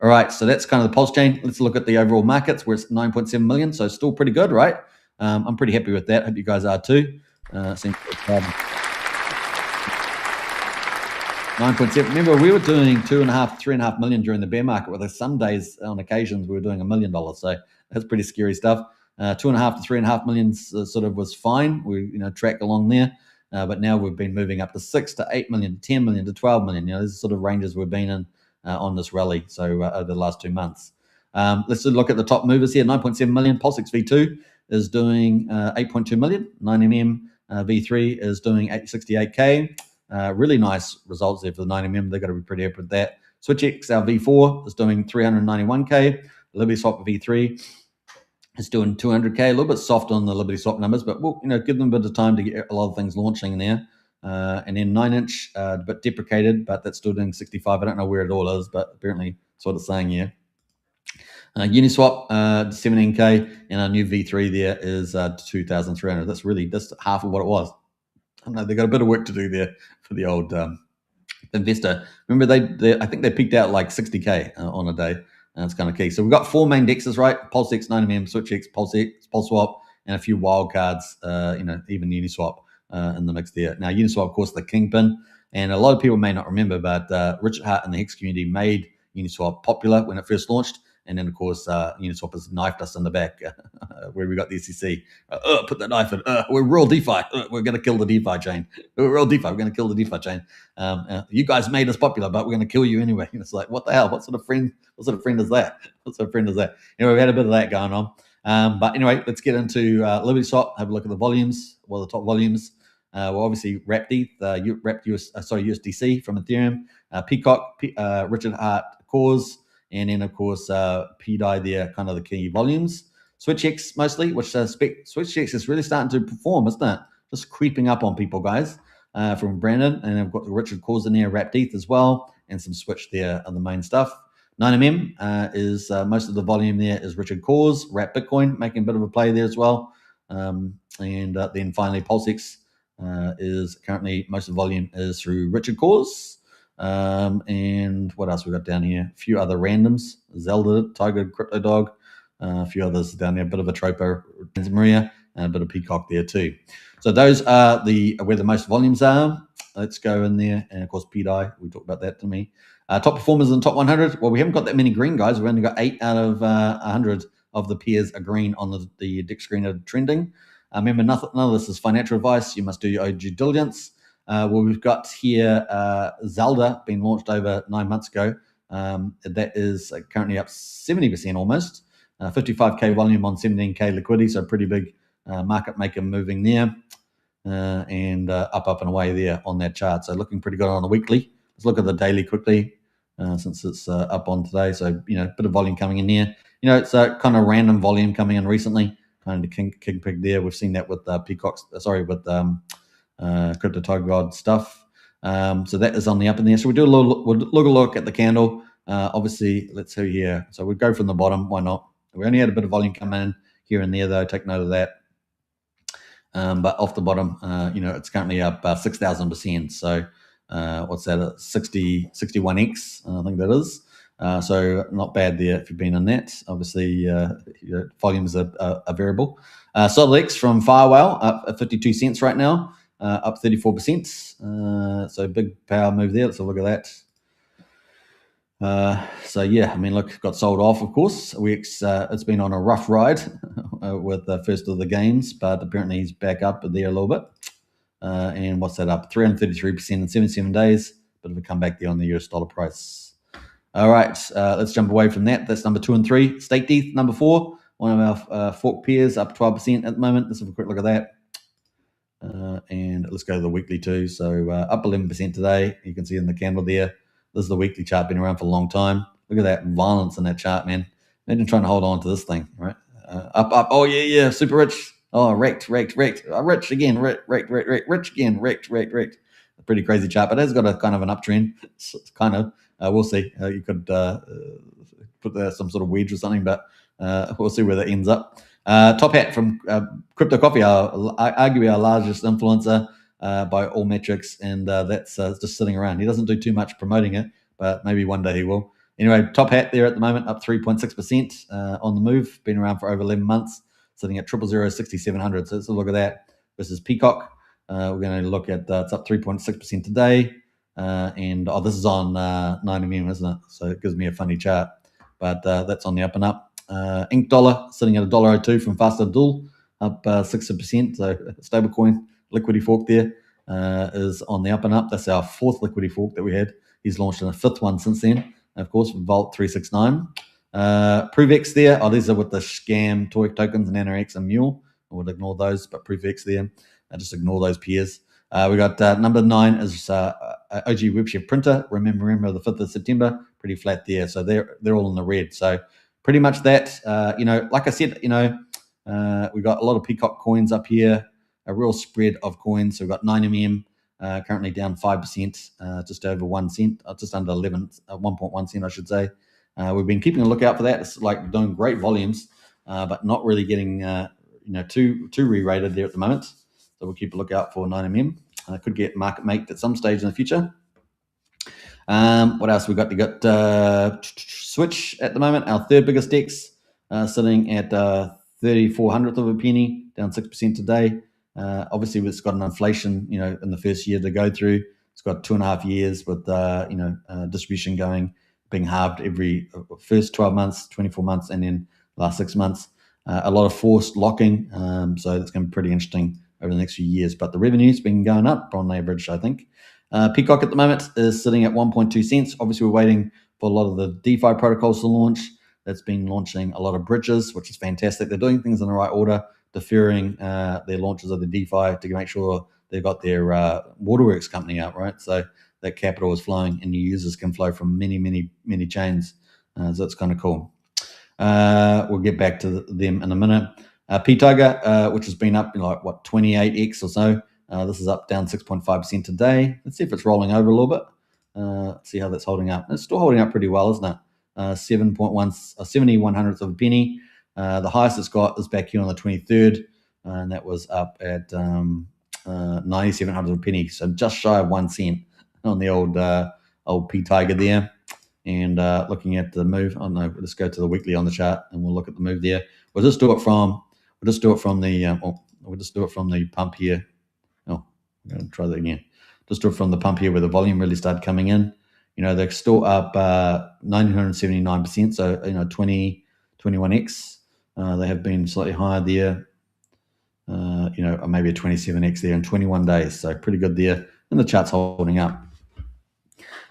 All right, so that's kind of the Pulsechain. Let's look at the overall markets. We're at 9.7 million, so still pretty good, right? I'm pretty happy with that. Hope you guys are too. 9.7. Remember, we were doing 2.5, 3.5 million during the bear market. With some days, on occasions, we were doing $1 million. So that's pretty scary stuff. 2.5 to 3.5 million sort of was fine. We tracked along there. But now we've been moving up to 6 to 8 million, to 10 million, to 12 million. These are sort of ranges we've been in on this rally. So over the last 2 months. Let's look at the top movers here. 9.7 million. Pulsex V2 is doing 8.2 million. 9mm V3 is doing 68K. Really nice results there for the 9mm. They've got to be pretty happy with that. SwitchX, our V4, is doing 391K. Liberty Swap V3 is doing 200K. A little bit soft on the Liberty Swap numbers, but we'll give them a bit of time to get a lot of things launching in there. And then 9-inch, a bit deprecated, but that's still doing 65. I don't know where it all is, but apparently that's what it's saying here. Uniswap, 17K, and our new V3 there is 2,300. That's really just half of what it was. I don't know, they've got a bit of work to do there for the old investor. Remember, I think they peaked out like 60K on a day. That's kind of key. So we've got 4 main dexes, right? Pulsex, 9mm, SwitchX, Pulsewap, and a few wild cards, even Uniswap in the mix there. Now, Uniswap, of course, the kingpin. And a lot of people may not remember, but Richard Hart and the Hex community made Uniswap popular when it first launched. And then, of course, Uniswap has knifed us in the back where we got the SEC. Put that knife in. We're real DeFi. We're going to kill the DeFi chain. We're real DeFi. We're going to kill the DeFi chain. You guys made us popular, but we're going to kill you anyway. And it's like, what the hell? What sort of friend is that? What sort of friend is that? Anyway, we had a bit of that going on. But anyway, let's get into Liberty Swap. Have a look at the volumes. Well, the top volumes. Well, obviously, wrapped USDC from Ethereum. Peacock, Richard Hart Cause. And then, of course, PDI there, kind of the key volumes. SwitchX mostly, which SwitchX is really starting to perform, isn't it? Just creeping up on people, guys, from Brandon. And I've got the Richard Cause in there, Wrapped ETH as well, and some Switch there on the main stuff. 9mm is most of the volume there is Richard Cause, Wrapped Bitcoin, making a bit of a play there as well. And then finally, Pulsechain is currently most of the volume is through Richard Cause. And what else we got down here? A few other randoms: Zelda, Tiger, Crypto Dog, a few others down there. A bit of a Tropa, Maria, and a bit of Peacock there too. So those are where the most volumes are. Let's go in there, and of course PDI. We talked about that to me. Top performers in the top 100. Well, we haven't got that many green guys. We've only got 8 out of 100 of the pairs are green on the deck screen of trending. Remember, none of this is financial advice. You must do your own due diligence. Well, we've got here Zelda being launched over 9 months ago. That is currently up 70% almost. 55K volume on 17K liquidity, so pretty big market maker moving there. And up and away there on that chart. So looking pretty good on the weekly. Let's look at the daily quickly since it's up on today. So, a bit of volume coming in there. It's a kind of random volume coming in recently. Kind of king pig there. We've seen that with with Crypto Tiger God stuff. So that is on the up in there. So we'll look at the candle. Obviously, let's see here. So we'll go from the bottom. Why not? We only had a bit of volume come in here and there, though. Take note of that. But off the bottom, it's currently up 6,000%. So what's that? 61x, I think that is. So not bad there if you've been in that. Obviously, volumes are variable. SolidX from Firewhale up at 52 cents right now, up 34%. So big power move there. Let's have a look at that. So yeah, look, got sold off, of course. It's been on a rough ride with the first of the games, but apparently he's back up there a little bit. And what's that up? 333% in 77 days. Bit of a comeback there on the US dollar price. All right, let's jump away from that. That's number 2 and 3. Stake Teeth, number 4. One of our fork peers, up 12% at the moment. Let's have a quick look at that. And let's go to the weekly too. So up 11% today. You can see in the candle there. This is the weekly chart, been around for a long time. Look at that violence in that chart, man. Imagine trying to hold on to this thing, right? Up. Oh, yeah, super rich. Oh, wrecked. Rich again, rich again, wrecked. A pretty crazy chart, but it's got a kind of an uptrend. It's kind of, we'll see. You could put there some sort of wedge or something, but we'll see where that ends up. Top Hat from Crypto Coffee, arguably our largest influencer by all metrics, and that's just sitting around. He doesn't do too much promoting it, but maybe one day he will. Anyway, Top Hat there at the moment, up 3.6% on the move, been around for over 11 months, sitting at 6,700. So let's look at that versus Peacock. We're going to look at it's up 3.6% today, and this is on 9mm, isn't it? So it gives me a funny chart, but that's on the up and up. Ink Dollar sitting at $1.02 from Fast Abdul, up 6%. So stablecoin liquidity fork there is on the up and up. That's our 4th liquidity fork that we had. He's launched a 5th one since then. And of course, Vault 369. ProofX there. Oh, these are with the scam tokens, NanoX and Mule. I would ignore those, but ProofX there. Just ignore those peers. We got number 9 is OG WebChef Printer. Remember the 5th of September. Pretty flat there. So they're all in the red. So pretty much that. Like I said, we got a lot of Peacock coins up here. A real spread of coins. So we've got 9mm, currently down 5%, just over 1 cent, just under 1.1 cent, I should say. We've been keeping a lookout for that. It's like doing great volumes, but not really getting too re-rated there at the moment. So we'll keep a lookout for 9mm. Could get market maked at some stage in the future. What else we got? We got Switch at the moment, our 3rd biggest DEX, sitting at 3/400th of a penny, down 6% today. Obviously, it's got an inflation, in the first year to go through. It's got 2.5 years with, distribution being halved every first 12 months, 24 months, and then last 6 months. A lot of forced locking, so it's going to be pretty interesting over the next few years. But the revenue's been going up on average, I think. Peacock at the moment is sitting at 1.2 cents. Obviously, we're waiting for a lot of the DeFi protocols to launch. That's been launching a lot of bridges, which is fantastic. They're doing things in the right order, deferring their launches of the DeFi to make sure they've got their Waterworks company out, right? So that capital is flowing and new users can flow from many, many, many chains. So it's kind of cool. We'll get back to them in a minute. P-Tiger, which has been up 28x or so. This is up down 6.5% today. Let's see if it's rolling over a little bit. Let's see how that's holding up. It's still holding up pretty well, isn't it? 71 hundredths of a penny. The highest it's got is back here on the 23rd. and that was up at 9,700 a penny, so just shy of 1 cent on the old P Tiger there. And looking at the move, oh no, let's go to the weekly on the chart, and we'll look at the move there. We'll just do it from the pump here. Oh, I'm going to try that again. Just do it from the pump here where the volume really started coming in. They're still up 979%, so 21x. They have been slightly higher there. Maybe a 27x there in 21 days, so pretty good there, and the chart's holding up.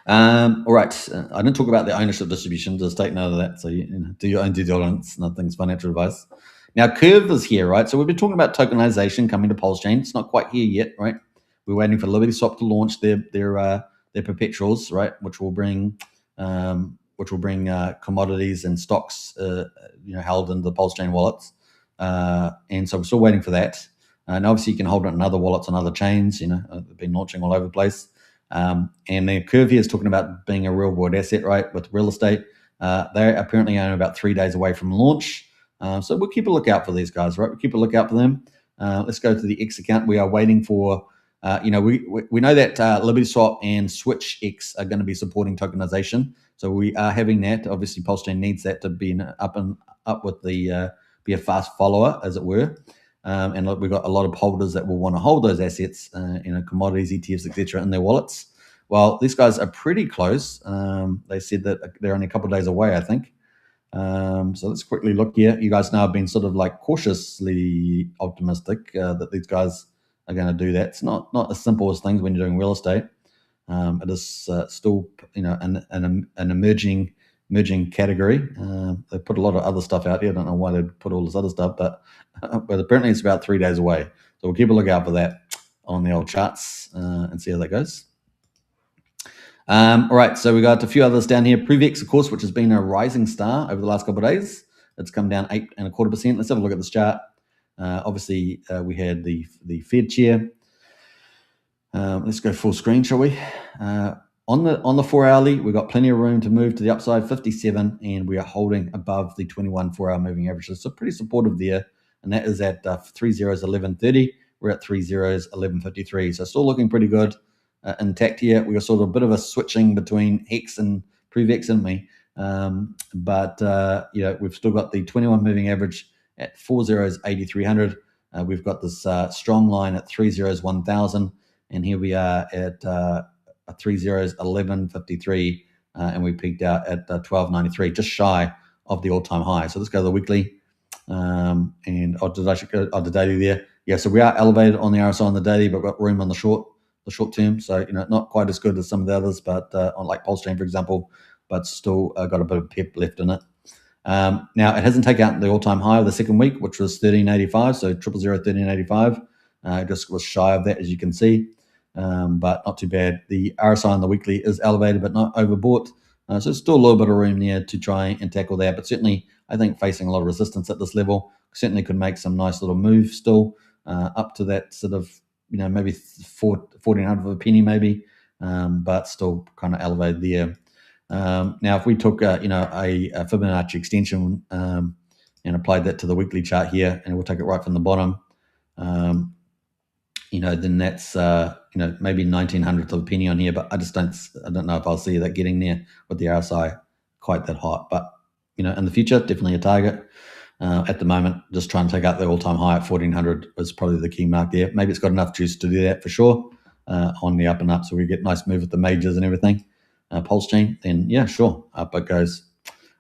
All right, I didn't talk about the ownership distribution, just take note of that. So do your own due diligence, nothing's financial advice. Now Curve is here, right? So we've been talking about tokenization coming to Pulsechain. It's not quite here yet, right? We're waiting for Liberty Swap to launch their perpetuals, right, which will bring commodities and stocks held in the Pulsechain wallets, and so we're still waiting for that. And obviously you can hold it in other wallets on other chains. They've been launching all over the place. And the Curve here is talking about being a real world asset, right, with real estate. They're apparently only about 3 days away from launch. So we'll keep a lookout for these guys, right? We'll keep a lookout for them. Let's go to the X account. We are waiting for, we know that Liberty Swap and Switch X are going to be supporting tokenization. So we are having that. Obviously, Pulsechain needs that to be up with the, be a fast follower, as it were. And look, we've got a lot of holders that will want to hold those assets, commodities, ETFs, etc., in their wallets. Well, these guys are pretty close. They said that they're only a couple of days away, I think. So let's quickly look here. You guys now have been sort of like cautiously optimistic that these guys are going to do that. It's not as simple as things when you're doing real estate. It is still, an emerging category. They put a lot of other stuff out here. I don't know why they put all this other stuff, but apparently it's about 3 days away. So we'll keep a lookout for that on the old charts and see how that goes. All right, so we got a few others down here. Prevex, of course, which has been a rising star over the last couple of days. It's come down 8.25%. Let's have a look at this chart. Obviously, we had the Fed chair. Let's go full screen, shall we? On the 4 hourly, we've got plenty of room to move to the upside, 57, and we are holding above the 21 4-hour moving averages. So pretty supportive there, and that is at 3 zeros 11.30. We're at 3 zeros 11.53. So still looking pretty good, intact here. We got sort of a bit of a switching between Hex and Prevex, didn't we? But we've still got the 21 moving average at 4 zeros 8,300. We've got this strong line at 3 zeros 1,000, and here we are at 3 zeros 11.53, and we peaked out at 12.93, just shy of the all-time high. So let's go to the weekly, and the daily there. Yeah, so we are elevated on the RSI on the daily, but got room on the short term. So not quite as good as some of the others, but on like Pulsechain, for example, but still got a bit of pep left in it. Now it hasn't taken out the all-time high of the second week, which was 13.85. So 13.85. Just was shy of that, as you can see. But not too bad. The RSI on the weekly is elevated, but not overbought. So there's still a little bit of room there to try and tackle that. But certainly, I think facing a lot of resistance at this level, certainly could make some nice little moves still up to that sort of, maybe 1,400 of a penny maybe, but still kind of elevated there. Now, if we took, a Fibonacci extension and applied that to the weekly chart here, and we'll take it right from the bottom, then that's maybe 1,900th of a penny on here, but I don't know if I'll see that getting there with the RSI quite that hot. But in the future, definitely a target. At the moment, just trying to take out the all-time high at 1,400 is probably the key mark there. Maybe it's got enough juice to do that for sure on the up and up, so we get nice move with the majors and everything. Pulsechain, then yeah, sure, up it goes.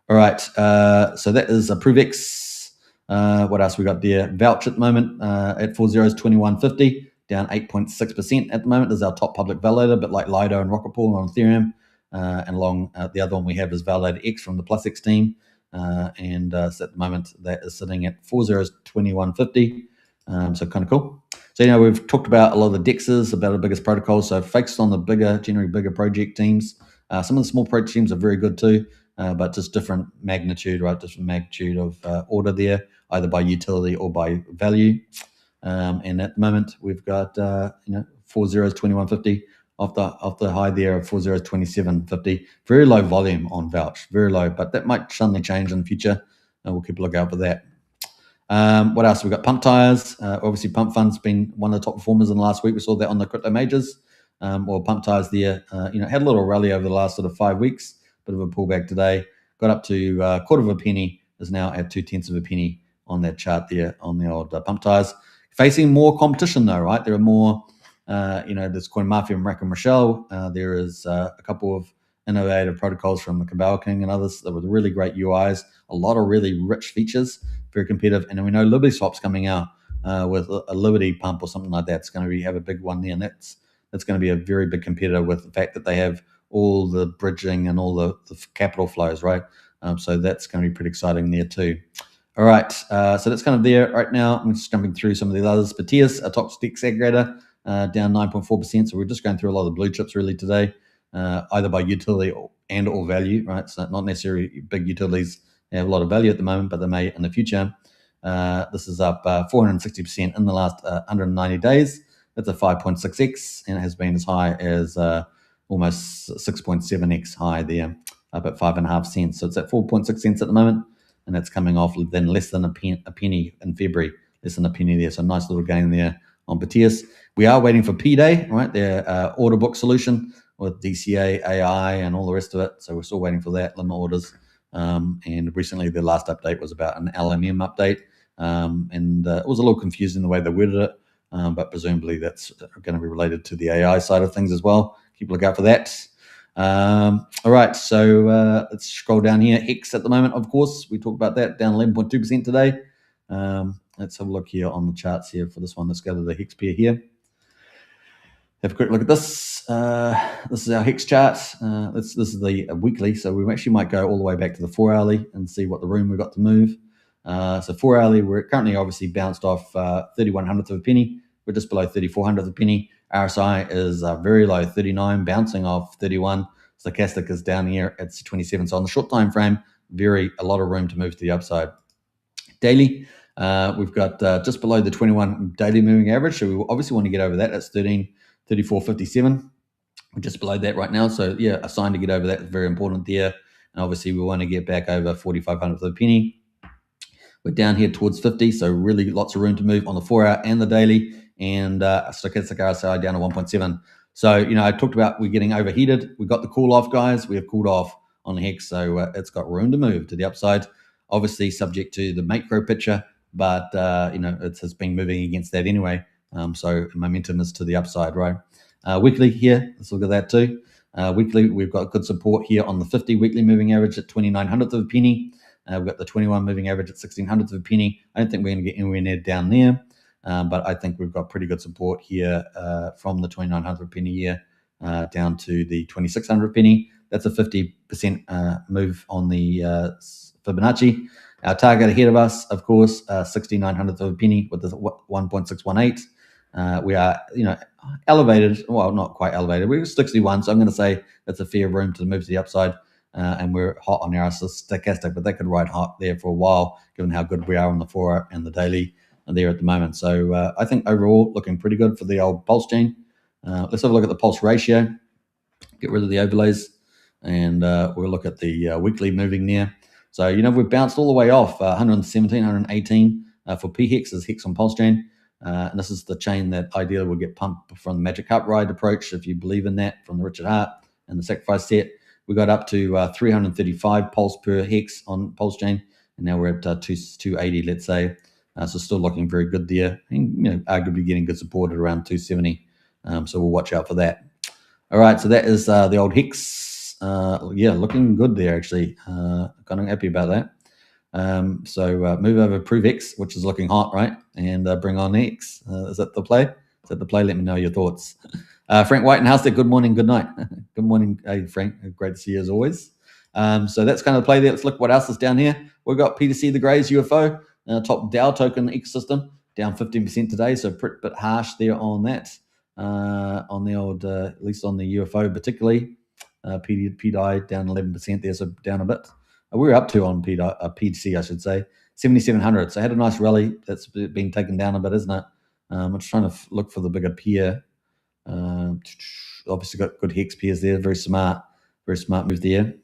All right, so that is a Prevex. What else we got there? Vouch at the moment at 4 zeros 21.50. Down 8.6% at the moment is our top public validator, a bit like Lido and Rocket Pool on Ethereum. And along the other one we have is Validator X from the PlusX team. And so at the moment that is sitting at 4 zeros 21.50. So kind of cool. So, we've talked about a lot of the DEXs, about the biggest protocols. So focused on the generally bigger project teams. Some of the small project teams are very good too, but just different magnitude, right? Different magnitude of order there, either by utility or by value. And at the moment, we've got 4 zeros 21.50 off the high there of 4 zeros 27.50. Very low volume on Vouch, very low, but that might suddenly change in the future. We'll keep a lookout for that. What else? We've got pump tires. Obviously, pump fund's been one of the top performers in the last week. We saw that on the crypto majors. Pump tires there, had a little rally over the last sort of 5 weeks. Bit of a pullback today. Got up to quarter of a penny. Is now at 2/10 of a penny on that chart there on the old pump tires. Facing more competition though, right? There are more. There's Coin Mafia and Rack and Rochelle. There is a couple of innovative protocols from the Cabal King and others that with really great UIs, a lot of really rich features, very competitive. And then we know Liberty Swap's coming out with a Liberty pump or something like that. It's going to have a big one there, and that's going to be a very big competitor with the fact that they have all the bridging and all the capital flows, right? So that's going to be pretty exciting there too. All right, so that's kind of there right now. I'm just jumping through some of the others. Batias, a top sticks aggregator, down 9.4%. So we're just going through a lot of the blue chips really today, either by utility or value, right? So not necessarily big utilities have a lot of value at the moment, but they may in the future. This is up 460% in the last 190 days. That's a 5.6x, and it has been as high as almost 6.7x high there, up at 5.5 cents. So it's at 4.6 cents at the moment, and that's coming off then less than a penny in February, less than a penny there. So nice little gain there on Batias. We are waiting for P-Day, right? Their order book solution with DCA, AI, and all the rest of it. So we're still waiting for that, limit orders. And recently the last update was about an LMM update. And it was a little confusing the way they worded it, but presumably that's going to be related to the AI side of things as well. Keep a look out for that. All right, so let's scroll down here. Hex at the moment, of course, we talked about that, down 11.2% today. Let's have a look here on the charts here for this one. Let's go to the Hex pair here. Have a quick look at this. This is our Hex chart. This is the weekly, so we actually might go all the way back to the 4-hourly and see what the room we've got to move. So 4-hourly, we're currently obviously bounced off 31/100th of a penny. We're just below 34/100th of a penny. RSI is very low, 39, bouncing off 31. Stochastic is down here at 27. So on the short time frame, a lot of room to move to the upside. Daily, we've got just below the 21 daily moving average. So we obviously want to get over that. That's 1334.57. We're just below that right now. So yeah, a sign to get over that is very important there. And obviously we want to get back over 45/100th of a penny. We're down here towards 50, so really lots of room to move on the 4-hour and the daily, and stochastic RSI down to 1.7. So, I talked about we're getting overheated. We've got the cool off, guys. We have cooled off on Hex, so it's got room to move to the upside. Obviously, subject to the macro picture, but, it has been moving against that anyway. So momentum is to the upside, right? Weekly here, let's look at that too. Weekly, we've got good support here on the 50 weekly moving average at 29/100th of a penny. We've got the 21 moving average at 16/100th of a penny. I don't think we're going to get anywhere near down there, but I think we've got pretty good support here from the 29/100th penny here down to the 26/100 penny. That's a 50% move on the Fibonacci. Our target ahead of us, of course, 69/100th of a penny with the 1.618. We are, elevated. Well, not quite elevated. We're 61, so I'm going to say that's a fair room to move to the upside. And we're hot on our stochastic, but they could ride hot there for a while, given how good we are on the 4-hour and the daily there at the moment. So I think overall looking pretty good for the old Pulsechain. Let's have a look at the pulse ratio. Get rid of the overlays, and we'll look at the weekly moving there. So, we've bounced all the way off 117, 118 for P-Hex as Hex on Pulsechain. And this is the chain that ideally will get pumped from the Magic Cup Ride approach, if you believe in that, from the Richard Hart and the Sacrifice set. We got up to 335 pulse per Hex on Pulsechain, and now we're at 280, let's say. So still looking very good there, and arguably getting good support at around 270. So we'll watch out for that. All right, so that is the old Hex. Looking good there actually. Kind of happy about that. So move over Prove X, which is looking hot, right? And bring on X. Is that the play? Is that the play? Let me know your thoughts. Frank Whitehouse there. Good morning, good night. Good morning, hey Frank. Great to see you as always. So that's kind of the play there. Let's look what else is down here. We've got P2C the Greys UFO, top DAO token ecosystem, down 15% today. So pretty bit harsh there on that. On the old, at least on the UFO particularly. PDI down 11% there, so down a bit. We're up to on PDC, I should say, 7,700. So I had a nice rally. That's been taken down a bit, isn't it? I'm just trying to look for the bigger peer. Obviously got good Hex peers there. Very smart move there.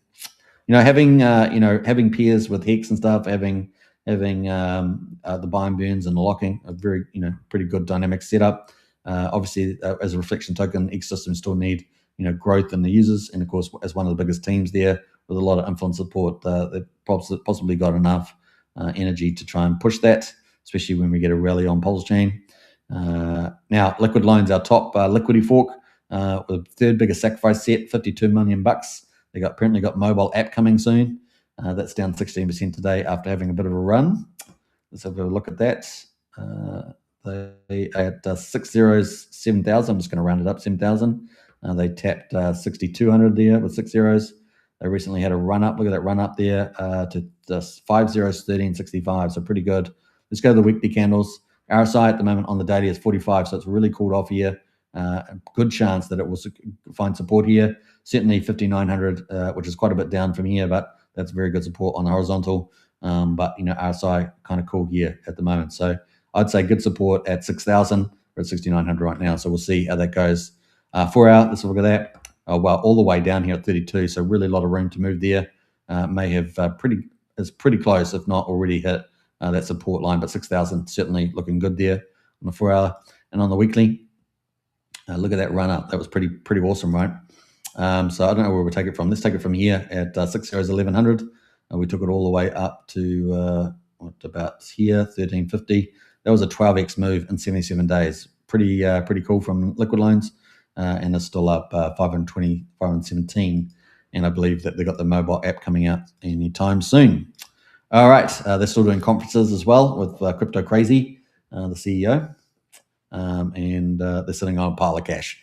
Having peers with Hex and stuff, having having the buy and burns and the locking, a very pretty good dynamic setup. Obviously, as a reflection token, ecosystems still need growth in the users, and of course, as one of the biggest teams there with a lot of influence support, they've possibly got enough energy to try and push that, especially when we get a rally on Pulsechain. Now, Liquid Loan's our top liquidity fork, with the third biggest sacrifice set, 52 million bucks. They apparently got mobile app coming soon. That's down 16% today after having a bit of a run. Let's have a look at that. They at 607,000. I'm just going to round it up, 7,000. They tapped 6,200 there with 6 zeros. They recently had a run up. Look at that run up there to 5 zeros, 1365. So pretty good. Let's go to the weekly candles. RSI at the moment on the daily is 45, so it's really cooled off here. A good chance that it will find support here. Certainly 5,900, which is quite a bit down from here, but that's very good support on the horizontal. But RSI kind of cool here at the moment. So I'd say good support at 6,000. We're at 6,900 right now. So we'll see how that goes. 4 hour, let's look at that. Well, all the way down here at 32. So really a lot of room to move there. May have it's pretty close, if not already hit that support line, but 6,000 certainly looking good there on the 4 hour. And on the weekly, look at that run up. That was pretty awesome, right? So I don't know where we'll take it from. Let's take it from here at 6 zeros, 1,100. We took it all the way up to what about here, 1,350. That was a 12x move in 77 days. Pretty cool from Liquid Loans, and it's still up 520, 517. And I believe that they got the mobile app coming out anytime soon. All right, they're still doing conferences as well with Crypto Crazy, the CEO, and they're sitting on a pile of cash.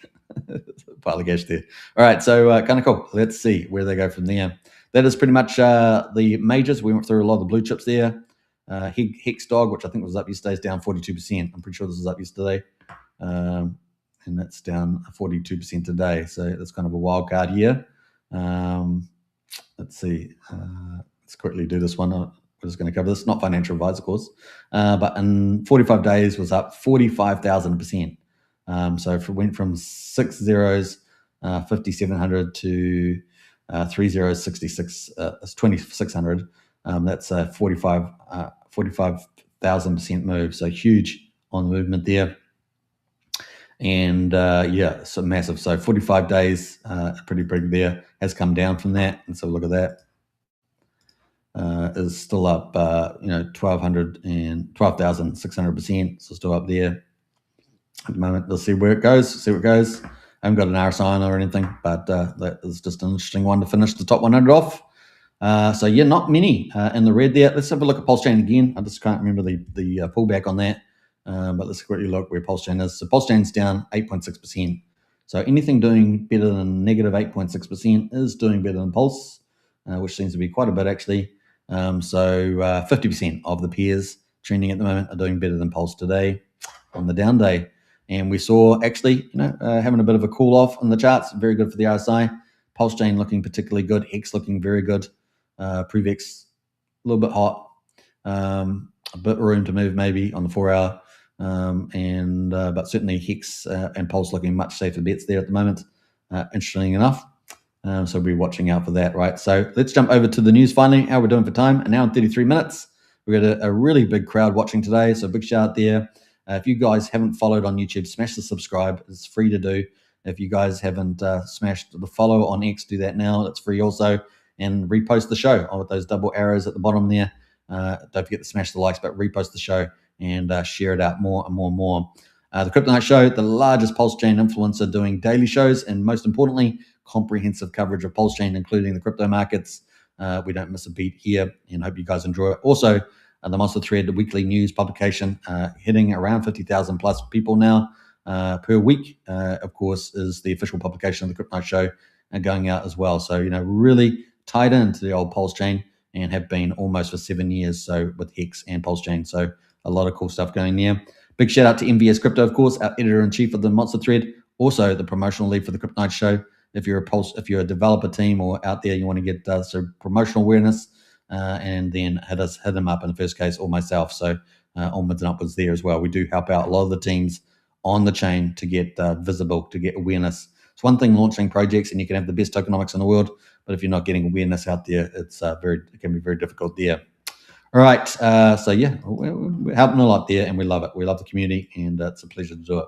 Pile of cash there. All right, so kind of cool. Let's see where they go from there. That is pretty much the majors. We went through a lot of the blue chips there. Hex Dog, which I think was up yesterday, is down 42%. I'm pretty sure this was up yesterday. And that's down 42% today. So that's kind of a wild card here. Let's see. Let's quickly do this one. We're just going to cover this. Not financial advice, of course. But in 45 days was up 45,000%. So it went from 6 zeros, 5,700 to 3 zeros, 66, 2,600. That's a 45,000% move. So huge on the movement there. And yeah, so massive. So 45 days, pretty big there, has come down from that. And so look at that. Is still up, 1,200 and 12,600%. So still up there at the moment. We'll see where it goes. I haven't got an RSI on or anything, but that is just an interesting one to finish the top 100 off. So yeah, not many in the red there. Let's have a look at Pulsechain again. I just can't remember the pullback on that. But let's quickly look where Pulsechain is. So Pulsechain's down 8.6%. So anything doing better than negative 8.6% is doing better than Pulse, which seems to be quite a bit actually. So 50% of the peers trending at the moment are doing better than Pulse today on the down day. And we saw actually, having a bit of a cool off on the charts, very good for the RSI. Pulsechain looking particularly good. Hex looking very good. Prevex a little bit hot. A bit of room to move maybe on the 4 hour. But certainly Hex and Pulse looking much safer bets there at the moment. Interesting enough. So we'll be watching out for that, right? So let's jump over to the news finally, how we're doing for time. An hour and 33 minutes. We've got a really big crowd watching today, so big shout out there. If you guys haven't followed on YouTube, smash the subscribe. It's free to do. If you guys haven't smashed the follow on X, do that now. It's free also. And repost the show with those double arrows at the bottom there. Don't forget to smash the likes, but repost the show and share it out more and more and more. The Crypto Night Show, the largest Pulsechain influencer doing daily shows, and most importantly, comprehensive coverage of Pulsechain, including the crypto markets. We don't miss a beat here, and hope you guys enjoy it. Also, the Monster Thread, the weekly news publication, hitting around 50,000 plus people now per week. Of course, is the official publication of the Crypto Night Show and going out as well. So, really tied into the old Pulsechain and have been almost for 7 years. So with Hex and Pulsechain, so a lot of cool stuff going there. Big shout out to MVS Crypto, of course, our editor-in-chief of the Monster Thread. Also, the promotional lead for the Crypto Night Show. If you're a developer team or out there, you want to get some promotional awareness, and then hit them up in the first case, or myself. So onwards and upwards there as well. We do help out a lot of the teams on the chain to get visible, to get awareness. It's one thing launching projects, and you can have the best tokenomics in the world, but if you're not getting awareness out there, it can be very difficult there. All right. So yeah, we're helping a lot there, and we love it. We love the community, and it's a pleasure to do it.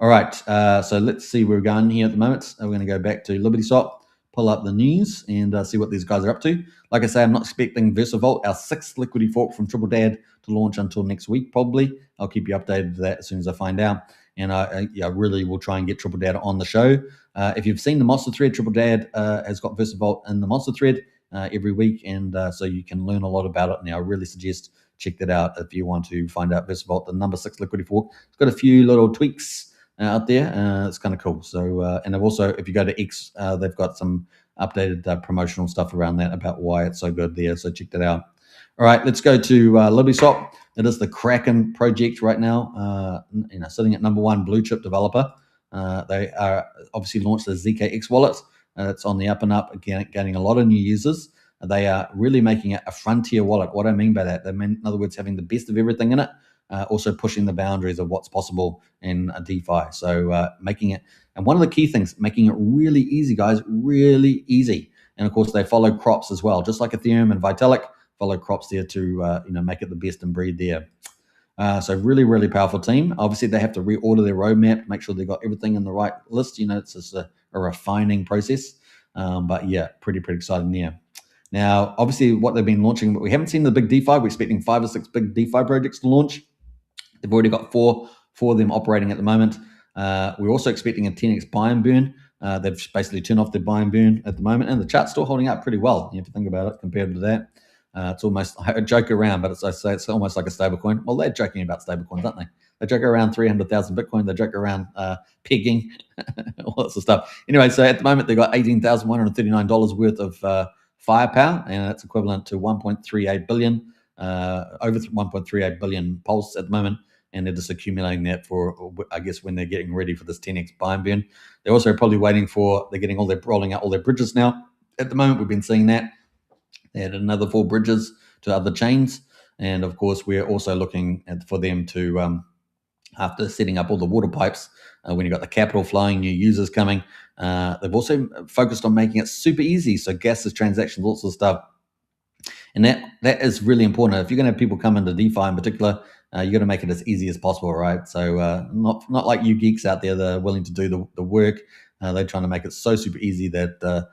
All right. So let's see where we're going here at the moment. We're going to go back to LibertySwap, pull up the news, and see what these guys are up to. Like I say, I'm not expecting VersaVault, our 6th liquidity fork from Triple Dad, to launch until next week, probably. I'll keep you updated to that as soon as I find out. And I really will try and get Triple Dad on the show. If you've seen the Monster Thread, Triple Dad has got VersaVault in the Monster Thread every week, and so you can learn a lot about it. Now, I really suggest check that out if you want to find out VersaVault, the number 6 liquidity fork. It's got a few little tweaks out there. It's kind of cool. So, and I've also, if you go to X, they've got some updated promotional stuff around that about why it's so good there. So check that out. All right, let's go to LibertySwap. It is the Kraken project right now. Sitting at #1 blue chip developer. They are obviously launched the ZKX wallet. It's on the up and up, again, gaining a lot of new users. They are really making it a frontier wallet. What I mean by that, they mean, in other words, having the best of everything in it, also pushing the boundaries of what's possible in a DeFi. So making it, and one of the key things, making it really easy, guys, really easy. And of course, they follow crops as well, just like Ethereum and Vitalik follow crops there to make it the best in breed there. So really, really powerful team. Obviously, they have to reorder their roadmap, make sure they got everything in the right list. It's just a refining process. But yeah, pretty exciting there. Now, obviously, what they've been launching, but we haven't seen the big DeFi. We're expecting 5 or 6 big DeFi projects to launch. They've already got four of them operating at the moment. We're also expecting a 10x buy and burn. They've basically turned off their buy and burn at the moment, and the chart's still holding up pretty well, if you think about it, compared to that. It's almost, I joke around, but I say it's almost like a stablecoin. Well, they're joking about stablecoins, aren't they? They joke around 300,000 Bitcoin. They joke around pegging, all that sort of stuff. Anyway, so at the moment, they've got $18,139 worth of firepower, and that's equivalent to 1.38 billion, over 1.38 billion pulse at the moment. And they're just accumulating that for, I guess, when they're getting ready for this 10x buy and burn. They're also probably waiting for, they're getting rolling out all their bridges now. At the moment, we've been seeing that. They added another 4 bridges to other chains. And of course, we're also looking for them to, after setting up all the water pipes, when you've got the capital flowing, new users coming, they've also focused on making it super easy. So gases, transactions, all sorts of stuff. And that is really important. If you're going to have people come into DeFi in particular, you got to make it as easy as possible, right? So not like you geeks out there that are willing to do the work. They're trying to make it so super easy that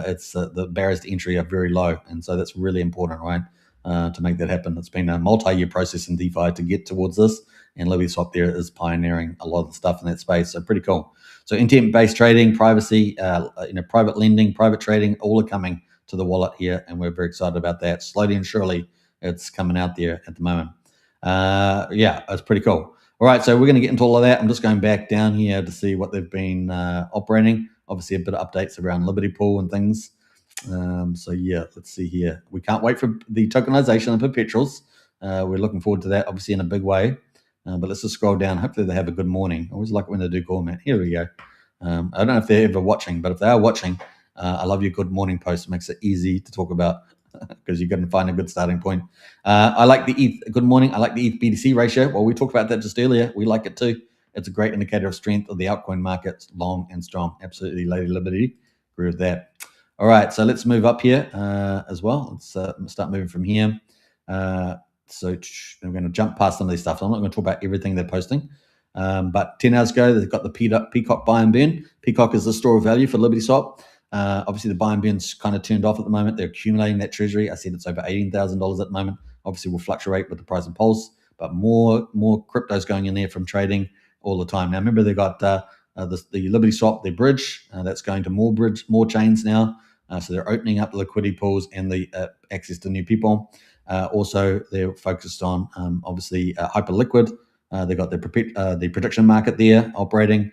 it's the barriers to entry are very low, and so that's really important, right? To make that happen. It's been a multi-year process in DeFi to get towards this, and LibertySwap there is pioneering a lot of the stuff in that space. So pretty cool. So intent-based trading, privacy, private lending, private trading, all are coming to the wallet here, and we're very excited about that. Slowly and surely, it's coming out there at the moment. It's pretty cool. All right, so we're going to get into all of that. I'm just going back down here to see what they've been operating. Obviously, a bit of updates around Liberty Pool and things. Let's see here. We can't wait for the tokenization of perpetuals. We're looking forward to that, obviously, in a big way. But let's just scroll down. Hopefully, they have a good morning. I always like when they do call, man. Here we go. I don't know if they're ever watching, but if they are watching, I love your good morning post. It makes it easy to talk about because you're going to find a good starting point. I like the ETH. Good morning. I like the ETH BTC ratio. Well, we talked about that just earlier. We like it too. It's a great indicator of strength of the altcoin market. It's long and strong. Absolutely, Lady Liberty. Agree with that. All right, so let's move up here as well. Let's start moving from here. So I'm going to jump past some of these stuff. So I'm not going to talk about everything they're posting. But 10 hours ago, they've got the Peacock buy and burn. Peacock is the store of value for LibertySwap. Obviously, the buy and burn's kind of turned off at the moment. They're accumulating that treasury. I said it's over $18,000 at the moment. Obviously, will fluctuate with the price of Pulse, but more cryptos going in there from trading all the time. Now, remember, they got the LibertySwap, their bridge. That's going to more chains now. So they're opening up the liquidity pools and the access to new people. Also, they're focused on, obviously, Hyperliquid. They've got the prediction market there operating.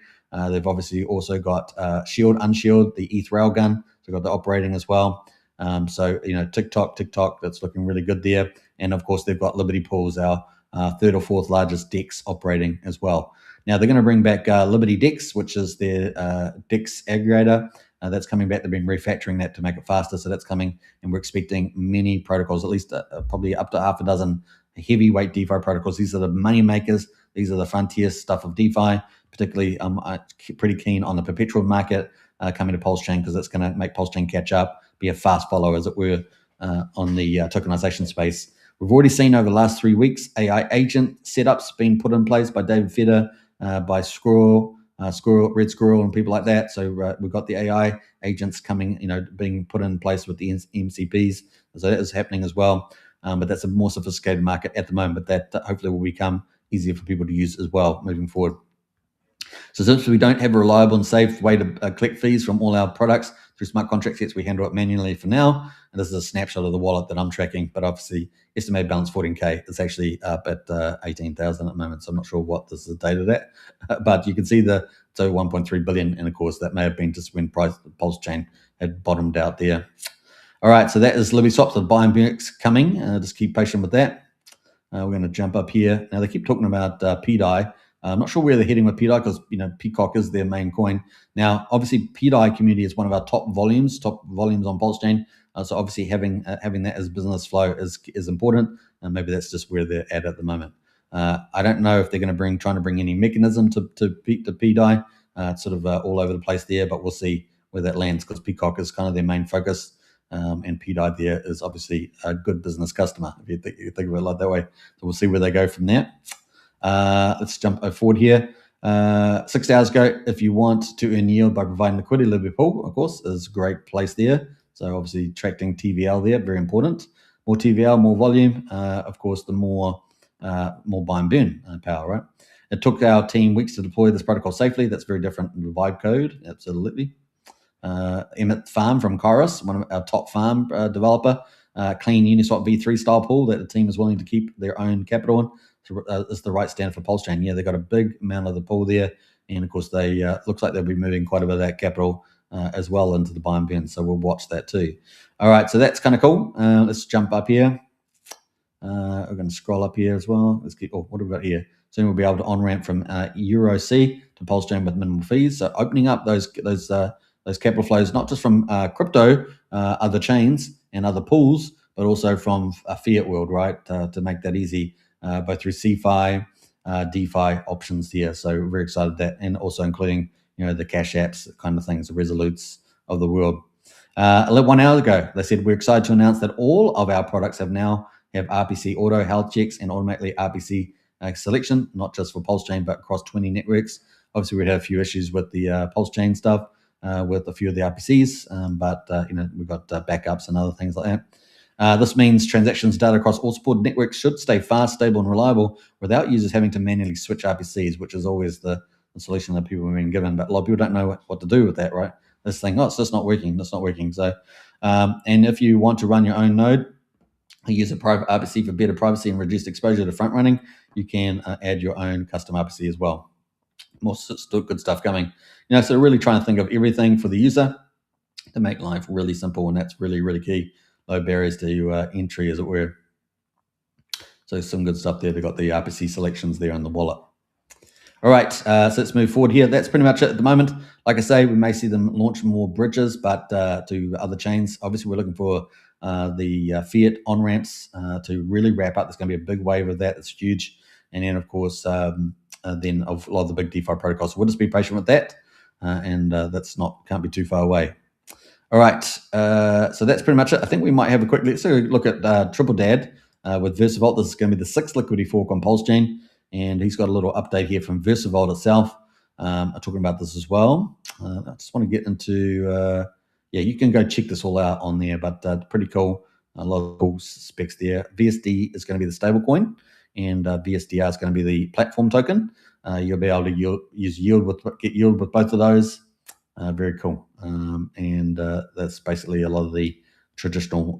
They've obviously also got Shield, Unshield, the ETH Railgun. They've got the operating as well. TikTok, that's looking really good there. And of course, they've got Liberty Pools, our third or fourth largest DEX operating as well. Now, they're going to bring back Liberty DEX, which is their DEX aggregator. That's coming back. They've been refactoring that to make it faster. So that's coming. And we're expecting many protocols, at least probably up to half a dozen heavyweight DeFi protocols. These are the money makers. These are the frontier stuff of DeFi. Particularly, I'm pretty keen on the perpetual market coming to Pulsechain because it's going to make Pulsechain catch up, be a fast follower, as it were, on the tokenization space We've already seen over the last 3 weeks AI agent setups being put in place by David Feder, by Squirrel, Red Squirrel, and people like that. So we've got the AI agents coming, being put in place with the MCPs. So that is happening as well. But that's a more sophisticated market at the moment. But that hopefully will become easier for people to use as well moving forward. So since we don't have a reliable and safe way to collect fees from all our products through smart contract sets, we handle it manually for now. And this is a snapshot of the wallet that I'm tracking, but obviously estimated balance 14K. It's actually up at 18,000 at the moment. So I'm not sure what this is dated at, but you can see so 1.3 billion. And of course that may have been just when Pulsechain had bottomed out there. All right, so that is Libby Swaps with buying mix coming. Just keep patient with that. We're going to jump up here. Now they keep talking about PDI. I'm not sure where they're heading with PDI because Peacock is their main coin. Now, obviously, PDI community is one of our top volumes on Pulsechain. So obviously, having that as business flow is important, and maybe that's just where they're at the moment. I don't know if they're going to trying to bring any mechanism to PDI. It's sort of all over the place there, but we'll see where that lands because Peacock is kind of their main focus. And PDI there is obviously a good business customer, if you think of it like that way. So we'll see where they go from there. Let's jump forward here. 6 hours ago, if you want to earn yield by providing liquidity, Libby Pool, of course, is a great place there. So obviously attracting TVL there, very important. More TVL, more volume. Of course, the more buy and burn power, right? It took our team weeks to deploy this protocol safely. That's very different than the Vibe code, absolutely. Emmett Farm from Chorus, one of our top farm developer, clean Uniswap V3 style pool that the team is willing to keep their own capital in. Is the right standard for Pulsechain. Yeah, they've got a big amount of the pool there, and of course they looks like they'll be moving quite a bit of that capital as well into the buy and burn. So we'll watch that too. All right, so that's kind of cool. Let's jump up here. We're going to scroll up here as well. Let's keep. Oh, what have we got here? Soon we'll be able to on ramp from Euro C to Pulsechain with minimal fees. So opening up those capital flows, not just from crypto, other chains and other pools, but also from a fiat world, right? To make that easy. Both through CFI, DeFi options here. So we're very excited that, and also including the Cash Apps kind of things, the Resolutes of the world. 1 hour ago, they said we're excited to announce that all of our products have RPC auto health checks and automatically RPC selection, not just for Pulsechain but across 20 networks. Obviously, we had a few issues with the Pulsechain stuff with a few of the RPCs, but we've got backups and other things like that. This means transactions data across all supported networks should stay fast, stable, and reliable without users having to manually switch RPCs, which is always the solution that people have been given. But a lot of people don't know what to do with that, right? This thing, it's just not working. That's not working. So, and if you want to run your own node, use a private RPC for better privacy and reduced exposure to front running, you can add your own custom RPC as well. More good stuff coming. So really trying to think of everything for the user to make life really simple, and that's really, really key. Low barriers to entry, as it were. So some good stuff there. They've got the RPC selections there on the wallet. All right, so let's move forward here. That's pretty much it at the moment. Like I say, we may see them launch more bridges, but to other chains. Obviously, we're looking for the fiat on-ramps to really wrap up. There's going to be a big wave of that. It's huge. And then, of course, then of a lot of the big DeFi protocols. So we'll just be patient with that. And that's can't be too far away. All right, so that's pretty much it. I think we might have a quick let's look at Triple Dad with VersaVault. This is going to be the 6th liquidity fork on Pulsechain, and he's got a little update here from VersaVault itself. I'm talking about this as well. I just want to get into you can go check this all out on there, but pretty cool. A lot of cool specs there. VSD is going to be the stable coin, and VSDR is going to be the platform token. You'll be able to get yield with both of those. Very cool, and that's basically a lot of the traditional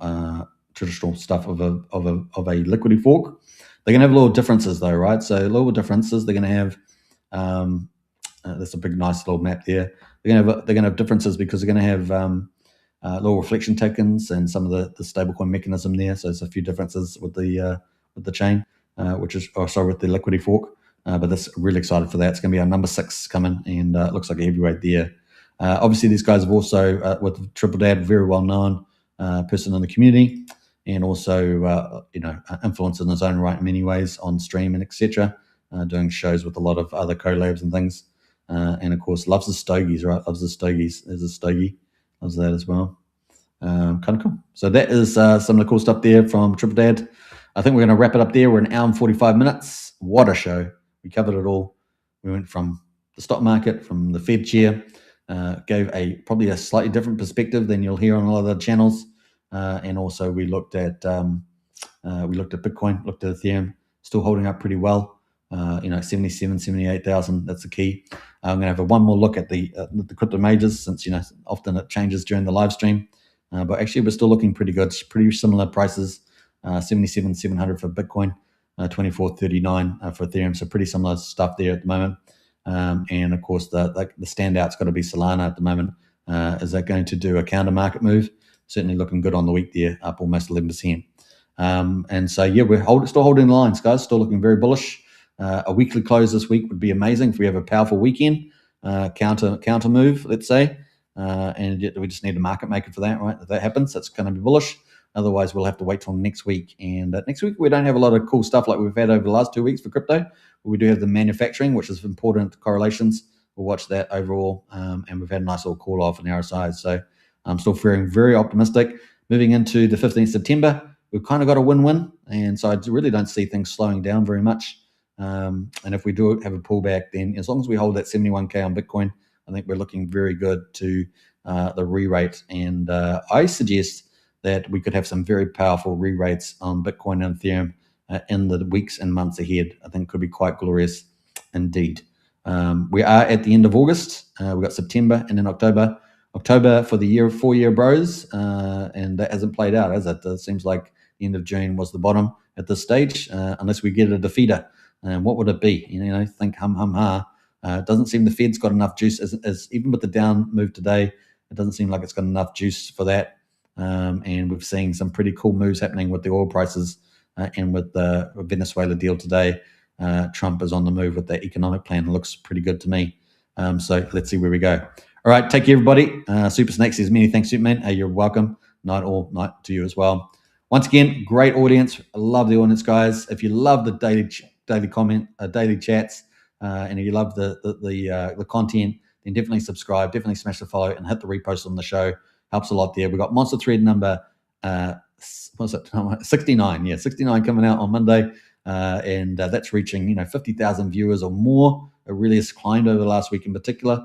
stuff of a liquidity fork. They're going to have little differences though, right? So little differences. They're going to have that's a big, nice little map there. They're going to have differences because they're going to have little reflection tokens and some of the stablecoin mechanism there. So there's a few differences with the chain, with the liquidity fork. But that's really excited for that. It's going to be our number 6 coming, and it looks like a heavyweight there. Obviously, these guys have also, with Triple Dad, very well-known person in the community, and also, influence in his own right in many ways on stream and etc. Doing shows with a lot of other collabs and things. And, of course, loves the stogies, right? Loves the stogies. There's a stogie. Loves that as well. Kind of cool. So that is some of the cool stuff there from Triple Dad. I think we're going to wrap it up there. We're an hour and 45 minutes. What a show. We covered it all. We went from the stock market, from the Fed chair, gave probably a slightly different perspective than you'll hear on a lot of the channels. And also we looked at Bitcoin, looked at Ethereum, still holding up pretty well. 77, 78,000. That's the key. I'm going to have one more look at the crypto majors, since often it changes during the live stream. But actually, we're still looking pretty good. Pretty similar prices. 77,700 for Bitcoin, 2439 for Ethereum. So pretty similar stuff there at the moment. And of course, the standout's got to be Solana at the moment. Is that going to do a counter market move? Certainly looking good on the week there, up almost 11%. And so, yeah, we're still holding the lines, guys. Still looking very bullish. A weekly close this week would be amazing if we have a powerful weekend, counter move, let's say. And we just need a market maker for that, right? If that happens, that's going to be bullish. Otherwise, we'll have to wait till next week. And next week, we don't have a lot of cool stuff like we've had over the last 2 weeks for crypto. But we do have the manufacturing, which is important correlations. We'll watch that overall. And we've had a nice little call off in RSIs. So I'm still feeling very optimistic. Moving into the 15th September, we've kind of got a win-win. And so I really don't see things slowing down very much. And if we do have a pullback, then as long as we hold that 71K on Bitcoin, I think we're looking very good to the re-rate. And I suggest that we could have some very powerful re-rates on Bitcoin and Ethereum in the weeks and months ahead. I think could be quite glorious indeed. We are at the end of August. We've got September and then October. October for the 4-year bros, and that hasn't played out, has it? It seems like the end of June was the bottom at this stage, unless we get a defeater. And what would it be? Think hum ha. It doesn't seem the Fed's got enough juice, as even with the down move today, it doesn't seem like it's got enough juice for that. And we've seen some pretty cool moves happening with the oil prices, and with the Venezuela deal today. Trump is on the move with that economic plan. It looks pretty good to me. So let's see where we go. All right, take care, everybody. Super Snake says, many thanks, Superman. You're welcome. Night to you as well. Once again, great audience. I love the audience, guys. If you love the daily comment, daily chats, and if you love the content, then definitely subscribe, definitely smash the follow, and hit the repost on the show. Helps a lot there. We've got Monster Thread number 69. Yeah, 69 coming out on Monday, and that's reaching 50,000 viewers or more. It really has climbed over the last week in particular.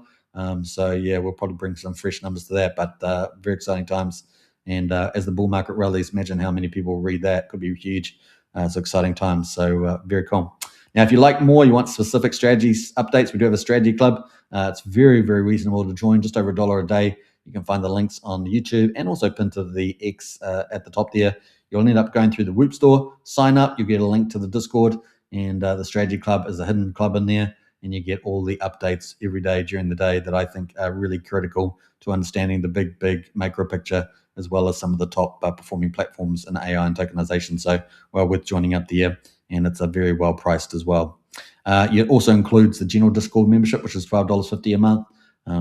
So yeah, we'll probably bring some fresh numbers to that, but very exciting times. And as the bull market rallies, imagine how many people read that. Could be huge. It's exciting times. So very cool. Now, if you like more, you want specific strategies updates, we do have a strategy club. It's very, very reasonable to join, just over $1 a day. You can find the links on YouTube and also pinned to the X at the top there. You'll end up going through the Whoop store, sign up, you get a link to the Discord, and the strategy club is a hidden club in there. And you get all the updates every day during the day that I think are really critical to understanding the big macro picture, as well as some of the top performing platforms in AI and tokenization. So well worth joining up there, and it's a very well priced as well. It also includes the general Discord membership, which is $12.50 a month.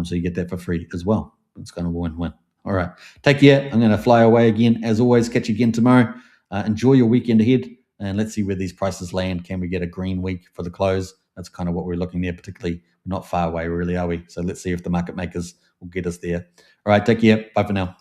So you get that for free as well. It's kind of a win-win. All right, take care. I'm going to fly away again. As always, catch you again tomorrow. Enjoy your weekend ahead, and let's see where these prices land. Can we get a green week for the close? That's kind of what we're looking there, particularly. We're not far away, really, are we? So let's see if the market makers will get us there. All right, take care. Bye for now.